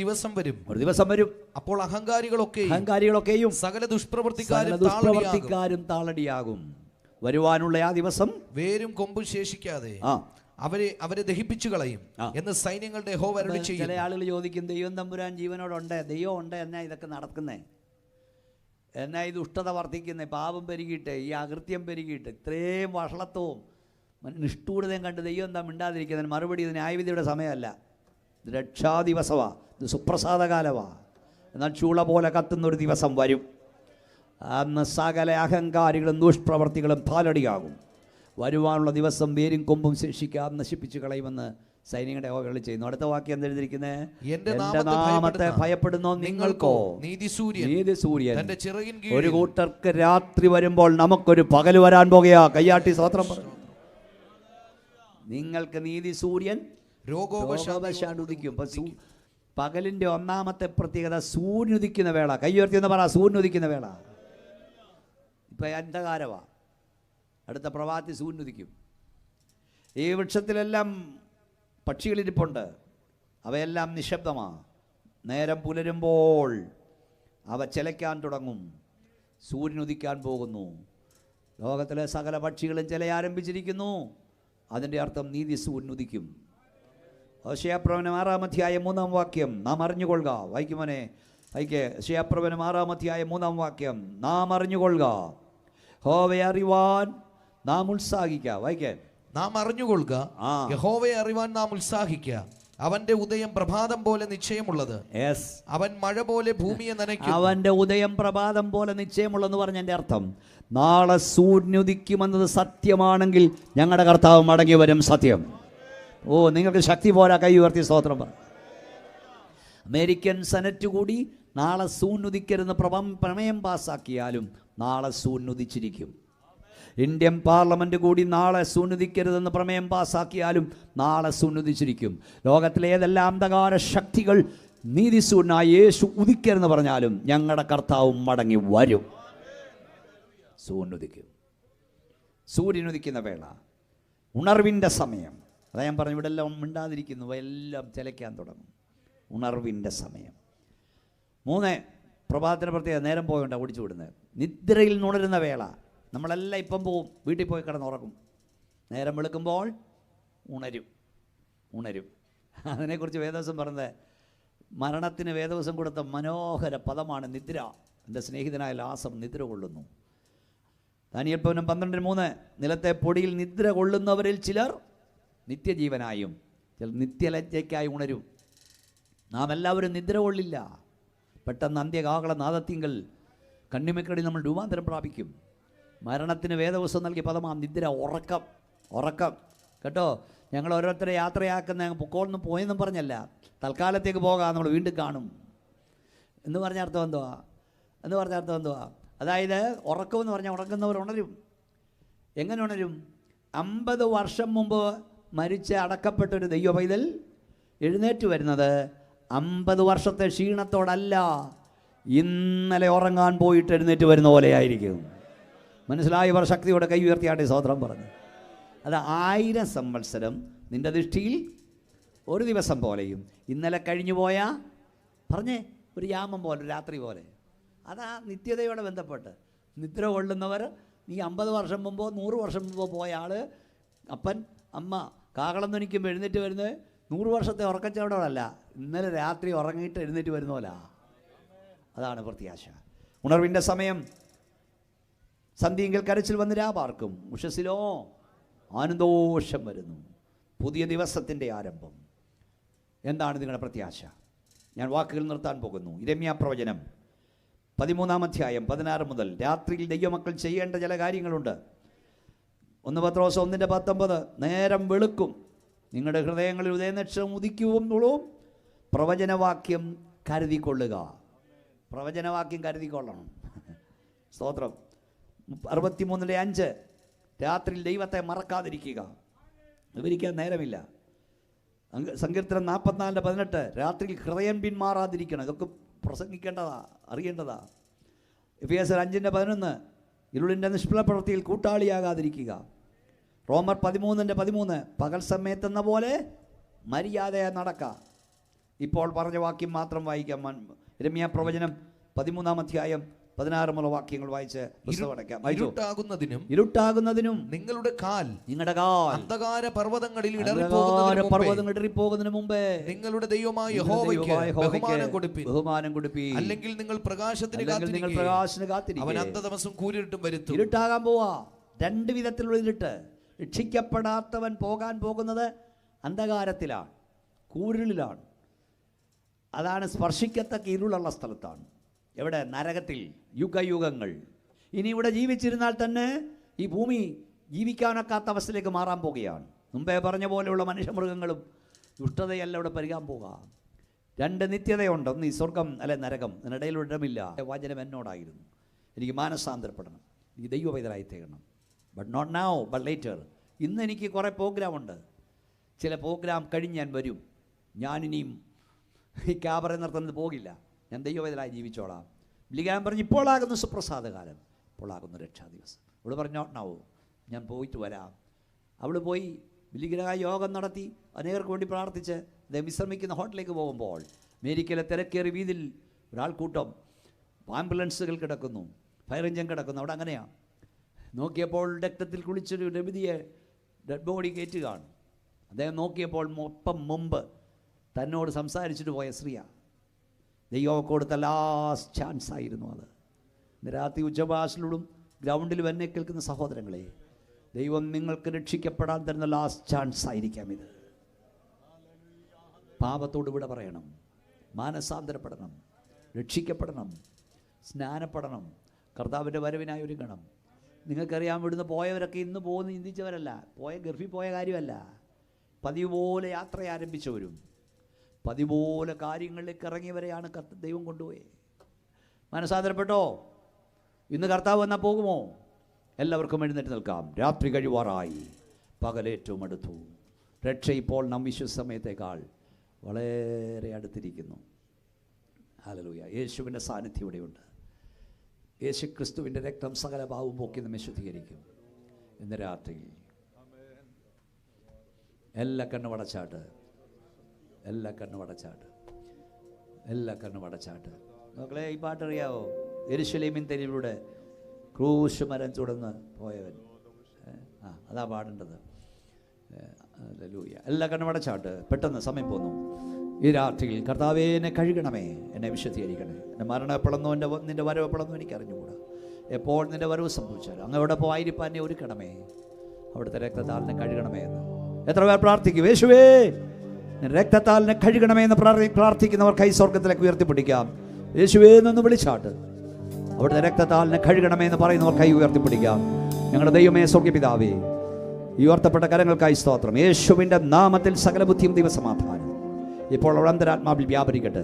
ദിവസം വരും, അപ്പോൾ അഹങ്കാരികളൊക്കെയും സകല ദുഷ്പ്രവൃത്തിക്കാരും താളടിയാകും. വരുവാനുള്ള ആ ദിവസം വേരും കൊമ്പും ശേഷിക്കാതെ അവരെ ദഹിപ്പിച്ചു കളയും എന്ന് സൈന്യങ്ങളുടെ യഹോവ അരുളിച്ചെയ്യുന്നു. ചില ആളുകൾ ചോദിക്കും, ദൈവം തമ്പുരാൻ ജീവനോടുണ്ട്, ദൈവം ഉണ്ട്, എന്നാ ഇതൊക്കെ നടക്കുന്നേ, എന്നാ ഈ ദുഷ്ടത വർദ്ധിക്കുന്നേ, പാപം പെരുകിയിട്ട്, ഈ അകൃത്യം പെരുകിയിട്ട്, ഇത്രയും വഷളത്വവും നിഷ്ഠൂരതയും കണ്ട് ദൈവം എന്താ മിണ്ടാതിരിക്കുന്നതിന് മറുപടി ഇത് ന്യായവിധിയുടെ സമയമല്ല, ഇത് രക്ഷാദിവസമാണ്, ഇത് സുപ്രസാദകാലമാണ്. എന്നാൽ ചൂള പോലെ കത്തുന്നൊരു ദിവസം വരും. അന്ന് സകല അഹങ്കാരികളും ദുഷ്പ്രവർത്തികളും പാലടിയാകും. വരുവാനുള്ള ദിവസം വേരും കൊമ്പും ശേഷിക്കാതെ നശിപ്പിച്ചു കളയുമെന്ന് സൈനികരുടെ യഹോവ ചെയ്യുന്നു. അടുത്ത വാക്യം എന്തെഴുതിയിരിക്കുന്നത്? എന്റെ നാമത്തെ ഭയപ്പെടുന്നോ നിങ്ങൾക്കോ നീതിസൂര്യൻ ഒരു കൂട്ടർക്ക് രാത്രി വരുമ്പോൾ നമുക്കൊരു പകൽ വരാൻ പോകുകയാ. കയ്യാട്ടി സ്തോത്രം പറഞ്ഞു. നിങ്ങൾക്ക് നീതി സൂര്യൻ രോഗോപശാന്തി ഉദിക്കും. പകലിന്റെ ഒന്നാമത്തെ പ്രത്യേകത സൂര്യൻ ഉദിക്കുന്ന വേള. കയ്യുയർത്തി എന്ന് പറ, സൂര്യൻ ഉദിക്കുന്ന വേള. ഇപ്പൊ അന്ധകാരവാ, അടുത്ത പ്രഭാതി സൂര്യൻ ഉദിക്കും. ഈ വൃക്ഷത്തിലെല്ലാം പക്ഷികളിരിപ്പുണ്ട്, അവയെല്ലാം നിശബ്ദമാണ്. നേരം പുലരുമ്പോൾ അവ ചിലയ്ക്കാൻ തുടങ്ങും. സൂര്യൻ ഉദിക്കാൻ പോകുന്നു. ലോകത്തിലെ സകല പക്ഷികളും ചില ആരംഭിച്ചിരിക്കുന്നു. അതിൻ്റെ അർത്ഥം നീതി സൂര്യൻ ഉദിക്കും. ഹോശേയാപ്രവചനം 6-ാം അധ്യായം 3-ാം വാക്യം നാം അറിഞ്ഞുകൊള്ളുക. വായിക്കുമോനെ, വായിക്കേ. ഹോശേയാപ്രവചനം 6-ാം അധ്യായം 3-ാം വാക്യം നാം അറിഞ്ഞുകൊള്ളുക, യഹോവയെ അറിവാൻ നാം ഉത്സാഹിക്കുക. വായിക്കേ. നാം അറിഞ്ഞുകൊള്ളുക, യഹോവയെ അറിവാൻ നാം ഉത്സാഹിക്കുക. അവന്റെ ഉദയം പ്രഭാതം പോലെ നിശ്ചയമുള്ളത്. അവൻ മഴ പോലെ ഭൂമിയെ നനയ്ക്കും. അവന്റെ ഉദയം പ്രഭാതം പോലെ നിശ്ചയമുള്ളതെന്ന് പറഞ്ഞ എൻ്റെ അർത്ഥം, നാളെ സൂര്യനുദിക്കുമെന്നത് സത്യമാണെങ്കിൽ ഞങ്ങളുടെ കർത്താവ് മടങ്ങി വരും. സത്യം. ഓ, നിങ്ങൾക്ക് ശക്തി പോരാ, കൈ ഉയർത്തി സ്തോത്രം പറ. അമേരിക്കൻ സെനറ്റ് കൂടി നാളെ സൂര്യനുദിക്കരുന്ന് പ്രമേയം പാസ്സാക്കിയാലും നാളെ സൂര്യനുദിച്ചിരിക്കും. ഇന്ത്യൻ പാർലമെൻറ്റ് കൂടി നാളെ സൂര്യനുദിക്കരുതെന്ന് പ്രമേയം പാസ്സാക്കിയാലും നാളെ സൂര്യനുദിച്ചിരിക്കും. ലോകത്തിലെ ഏതെല്ലാം അന്ധകാര ശക്തികൾ നീതി സൂര്യനായ യേശു ഉദിക്കരുതെന്ന് പറഞ്ഞാലും ഞങ്ങളുടെ കർത്താവ് മടങ്ങി വരും. സൂര്യനുദിക്കും. സൂര്യനുദിക്കുന്ന വേള, ഉണർവിൻ്റെ സമയം. അതാ ഞാൻ പറഞ്ഞു, ഇവിടെ എല്ലാം മിണ്ടാതിരിക്കുന്നു, എല്ലാം ചിലയ്ക്കാൻ തുടങ്ങും. ഉണർവിൻ്റെ സമയം. 3, പ്രഭാതത്തിന് പ്രത്യേക നേരം പോയോണ്ട ഓടിച്ചു വിടുന്നത്. നിദ്രയിൽ ഉണരുന്ന വേള. നമ്മളെല്ലാം ഇപ്പം പോവും, വീട്ടിൽ പോയി കിടന്നുറങ്ങും. നേരം വെളുക്കുമ്പോൾ ഉണരും. അതിനെക്കുറിച്ച് വേദവസം പറഞ്ഞത്, മരണത്തിന് വേദവസം കൊടുത്ത മനോഹര പദമാണ് നിദ്ര. എൻ്റെ സ്നേഹിതനായ ലാസർ നിദ്ര കൊള്ളുന്നു. ദാനിയേൽ പ്രവചനം 12:3 നിലത്തെ പൊടിയിൽ നിദ്ര കൊള്ളുന്നവരിൽ ചിലർ നിത്യജീവനായും ചിലർ നിത്യലജ്ജയ്ക്കായി ഉണരും. നാം എല്ലാവരും നിദ്ര കൊള്ളില്ല. പെട്ടെന്ന് അന്ത്യകാഹള നാദത്തിങ്കൽ കണ്ണിമക്കടി നമ്മൾ രൂപാന്തരം പ്രാപിക്കും. മരണത്തിന് വേദവസം നൽകിയ പദമാണ് നിദ്ര, ഉറക്കം. കേട്ടോ, ഞങ്ങൾ ഓരോരുത്തരെ യാത്രയാക്കുന്ന പൊക്കോളൊന്നും പോയെന്നും പറഞ്ഞല്ല, തൽക്കാലത്തേക്ക് പോകാം, നമ്മൾ വീണ്ടും കാണും എന്ന് പറഞ്ഞ അർത്ഥം എന്തുവാ? അതായത് ഉറക്കമെന്ന് പറഞ്ഞാൽ ഉറങ്ങുന്നവർ ഉണരും. എങ്ങനെ ഉണരും? 50 വർഷം മുമ്പ് മരിച്ച് അടക്കപ്പെട്ടൊരു ദൈവ പൈതൽ എഴുന്നേറ്റ് വരുന്നത് 50 വർഷത്തെ ക്ഷീണത്തോടല്ല, ഇന്നലെ ഉറങ്ങാൻ പോയിട്ട് എഴുന്നേറ്റ് വരുന്ന പോലെയായിരിക്കും. മനസ്സിലായവർ ശക്തിയോടെ കൈ ഉയർത്തിയാട്ടെ സ്തോത്രം പറഞ്ഞു. അത് 1000 സംവത്സരം നിൻ്റെ ദൃഷ്ടിയിൽ ഒരു ദിവസം പോലെയും, ഇന്നലെ കഴിഞ്ഞു പോയ പറഞ്ഞേ ഒരു യാമം പോലെ, രാത്രി പോലെ. അതാ നിത്യതയോടെ ബന്ധപ്പെട്ട് നിദ്ര കൊള്ളുന്നവർ. നീ 50 വർഷം മുമ്പോ 100 വർഷം മുമ്പോ പോയ ആൾ, അപ്പൻ അമ്മ കാകളം ധനിക്കുമ്പോൾ എഴുന്നേറ്റ് വരുന്നത് 100 വർഷത്തെ ഉറക്കച്ചവടമല്ല, ഇന്നലെ രാത്രി ഉറങ്ങിയിട്ട് എഴുന്നേറ്റ് വരുന്ന പോലെ. അതാണ് പ്രത്യാശ. ഉണർവിൻ്റെ സമയം. സന്ധ്യയെങ്കിൽ കരച്ചിൽ വന്ന് രാപാർക്കും, ഉഷസ്സിലോ ആനന്ദോഷം വരുന്നു. പുതിയ ദിവസത്തിൻ്റെ ആരംഭം. എന്താണ് നിങ്ങളുടെ പ്രത്യാശ? ഞാൻ വാക്കുകൾ നിർത്താൻ പോകുന്നു. യിരെമ്യാ പ്രവചനം 13-ാം അധ്യായം 16 മുതൽ. രാത്രിയിൽ ദൈവമക്കൾ ചെയ്യേണ്ട ചില കാര്യങ്ങളുണ്ട്. 1 പത്രോസ് 1:19 നേരം വെളുക്കും, നിങ്ങളുടെ ഹൃദയങ്ങളിൽ ഉദയനക്ഷത്രം ഉദിക്കുമ്പോഴും പ്രവചനവാക്യം കരുതിക്കൊള്ളുക. പ്രവചനവാക്യം കരുതിക്കൊള്ളണം. സ്തോത്രം. 63:5 രാത്രിയിൽ ദൈവത്തെ മറക്കാതിരിക്കുക, വിവരിക്കാൻ നേരമില്ല. സങ്കീർത്തനം 44:18 രാത്രിയിൽ ഹൃദയം പിന്മാറാതിരിക്കണം. ഇതൊക്കെ പ്രസംഗിക്കേണ്ടതാ, അറിയേണ്ടതാ. എഫേസ്യർ 5:11 ഇരുളിൻ്റെ നിഷ്ഫല പ്രവൃത്തിയിൽ കൂട്ടാളിയാകാതിരിക്കുക. റോമർ 13:13 പകൽ സമയത്തെന്ന പോലെ മര്യാദയെ നടക്കുക. ഇപ്പോൾ പറഞ്ഞ വാക്യം മാത്രം വായിക്കാം. യിരെമ്യാ പ്രവചനം 13-ാം അധ്യായം 16 മുതൽ വാക്യങ്ങൾ വായിച്ച് ഇരുട്ടാകുന്നതിനും നിങ്ങളുടെ കാൽ അന്ധകാര പർവ്വതങ്ങളിൽ ഇടറിപ്പോകുന്നതിന് മുമ്പേ നിങ്ങളുടെ ദൈവമായ യഹോവയ്ക്ക് ബഹുമാനം കൊടുപ്പീൻ. അല്ലെങ്കിൽ നിങ്ങൾ പ്രകാശത്തിന് കാത്തിരിക്കും, അവൻ അന്ധതമസും കൂരിരുട്ടും വരുത്തും. ഇരുട്ടാകാൻ പോവാ, രണ്ട് വിധത്തിലുള്ള ഇരുട്ട്. രക്ഷിക്കപ്പെടാത്തവൻ പോകാൻ പോകുന്നത് അന്ധകാരത്തിലാണ്, കൂരിളിലാണ്. അതാണ് സ്പർശിക്കത്തക്ക ഇരുളുള്ള സ്ഥലത്താണ്. എവിടെ? നരകത്തിൽ. യുഗയുഗങ്ങൾ. ഇനി ഇവിടെ ജീവിച്ചിരുന്നാൽ തന്നെ ഈ ഭൂമി ജീവിക്കാനൊക്കാത്ത അവസ്ഥയിലേക്ക് മാറാൻ പോകുകയാണ്. മുമ്പേ പറഞ്ഞ പോലെയുള്ള മനുഷ്യമൃഗങ്ങളും ദുഷ്ടതയല്ല ഇവിടെ പരിഹാൻ പോകുക. രണ്ട് നിത്യതയുണ്ട്. ഒന്ന് ഈ സ്വർഗം അല്ലെ നരകം, ഇതിനിടയിൽ ഇടമില്ല. വചനം എന്നോടായിരുന്നു, എനിക്ക് മാനസാന്തരപ്പെടണം, എനിക്ക് ദൈവപൈതലായി തീരണം. But not now but later. ഇന്ന് എനിക്ക് കുറേ പ്രോഗ്രാമുണ്ട്. ചില പ്രോഗ്രാം കഴിഞ്ഞ് ഞാൻ വരും. ഞാനിനിയും ഈ ക്യാബറ നടത്തുന്നത് പോകില്ല. ഞാൻ ദൈവവേദനായി ജീവിച്ചോളാം. ബിലിഗ്രാം പറഞ്ഞു, ഇപ്പോഴാകുന്നു സുപ്രസാദകാലം, ഇപ്പോഴാകുന്നു രക്ഷാദിവസം. അവൾ പറഞ്ഞു, നോട്ടാവോ ഞാൻ പോയിട്ട് വരാം. അവൾ പോയി ബിലിഗ്രാം യോഗം നടത്തി അനേകർക്ക് വേണ്ടി പ്രാർത്ഥിച്ച് അദ്ദേഹം വിശ്രമിക്കുന്ന ഹോട്ടലിലേക്ക് പോകുമ്പോൾ അമേരിക്കയിലെ തിരക്കേറി വീതിൽ ഒരാൾക്കൂട്ടം, ആംബുലൻസുകൾ കിടക്കുന്നു, ഫയർ എഞ്ചിൻ കിടക്കുന്നു. അവിടെ അങ്ങനെയാണ്. നോക്കിയപ്പോൾ രക്തത്തിൽ കുളിച്ചൊരു രവിതിയെ ഡെഡ് ബോഡി കയറ്റുകയാണ്. അദ്ദേഹം നോക്കിയപ്പോൾ ഒപ്പം മുമ്പ് തന്നോട് സംസാരിച്ചിട്ട് പോയ സ്ത്രീയാണ്. ദൈവം കൊടുത്ത ലാസ്റ്റ് ചാൻസ് ആയിരുന്നു അത്. ഇന്ന് രാത്രി ഉച്ചഭാഷയിലും ഗ്രൗണ്ടിലും എന്നെ കേൾക്കുന്ന സഹോദരങ്ങളെ, ദൈവം നിങ്ങൾക്ക് രക്ഷിക്കപ്പെടാൻ തരുന്ന ലാസ്റ്റ് ചാൻസ് ആയിരിക്കാം ഇത്. പാപത്തോട് ഇവിടെ പറയണം, മാനസാന്തരപ്പെടണം, രക്ഷിക്കപ്പെടണം, സ്നാനപ്പെടണം, കർത്താവിൻ്റെ വരവിനായി ഒരുങ്ങണം. നിങ്ങൾക്കറിയാം, ഇവിടുന്ന് പോയവരൊക്കെ ഇന്ന് പോകുന്ന ചിന്തിച്ചവരല്ല, ഗൾഫിൽ പോയ കാര്യമല്ല. പതിവ് പോലെ യാത്ര ആരംഭിച്ചവരും പതിപോലെ കാര്യങ്ങളിലേക്ക് ഇറങ്ങിയവരെയാണ് ദൈവം കൊണ്ടുപോയി. മാനസാന്തരപ്പെട്ടോ? ഇന്ന് കർത്താവ് വന്നാൽ പോകുമോ? എല്ലാവർക്കും എഴുന്നേറ്റ് നിൽക്കാം. രാത്രി കഴിവാറായി, പകലേറ്റവും അടുത്തു. രക്ഷ ഇപ്പോൾ നാം വിശ്വസിച്ച സമയത്തേക്കാൾ വളരെ അടുത്തിരിക്കുന്നു. ഹല്ലേലൂയ. യേശുവിൻ്റെ സാന്നിധ്യം ഇവിടെയുണ്ട്. യേശു ക്രിസ്തുവിൻ്റെ രക്തം സകല പാപവും പോക്കി നമ്മെ ശുദ്ധീകരിക്കും. ഇന്ന് രാത്രി എല്ലാ കണ്ണും അടച്ചാട്ട്, എല്ലാ കണ്ണും അടച്ചാട്ട്, എല്ലാ കണ്ണും അടച്ചാട്ട്. മക്കളെ, ഈ പാട്ടറിയാവോ? യെരൂശലേമിൻ തെരുവിലൂടെ ക്രൂശ് മരം ചുടന്ന് പോയവൻ. അതാ പാടേണ്ടത്. ഹല്ലേലൂയ. എല്ലാ കണ്ണും അടച്ചാട്ട്. പെട്ടെന്ന് സമയം പോന്നു. ഈ രാത്രിയിൽ കർത്താവേ എന്നെ കഴുകണമേ, എന്നെ വിശുദ്ധീകരിക്കണേ. എൻ്റെ മരണം എപ്പോഴെന്നോ നിൻ്റെ വരവ് എപ്പോഴെന്നോ എനിക്ക് അറിഞ്ഞുകൂടാ. എപ്പോൾ നിൻ്റെ വരവ് സംഭവിച്ചാലും അങ്ങ് എവിടെ പോയിരിക്കാൻ എന്നെ ഒരുക്കണമേ, അവിടുത്തെ രക്തത്താലിനെ കഴുകണമേ എന്ന് എത്ര പേർ പ്രാർത്ഥിക്കും? യേശുവേ രക്തത്താലിനെ കഴുകണമേ എന്ന് പ്രാർത്ഥിക്കുന്നവർ കൈ സ്വർഗത്തിലേക്ക് ഉയർത്തിപ്പിടിക്കാം. യേശുവേ എന്നൊന്ന് വിളിച്ചാട്ട്. അവിടുത്തെ രക്തത്താലിനെ കഴുകണമേ എന്ന് പറയുന്നവർ കൈ ഉയർത്തിപ്പിടിക്കാം. ഞങ്ങളുടെ ദൈവമേ, സ്വർഗ്ഗപിതാവേ, ഈ ഉയർത്തപ്പെട്ട കരങ്ങൾക്കായി സ്തോത്രം. യേശുവിൻ്റെ നാമത്തിൽ സകല ബുദ്ധിയും ദൈവസമാധാനം ഇപ്പോൾ അവിടെ അന്തരാത്മാവിൽ വ്യാപരിക്കട്ടെ.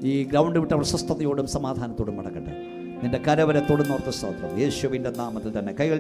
ഈ ഗ്രൗണ്ട് വിട്ടവർ സ്വസ്ഥതയോടും സമാധാനത്തോടും മടക്കട്ടെ. നിന്റെ കരവരെ തൊടുന്നോർത്ത് സ്തോത്രം. യേശുവിൻ്റെ നാമത്തിൽ തന്നെ കൈകൾ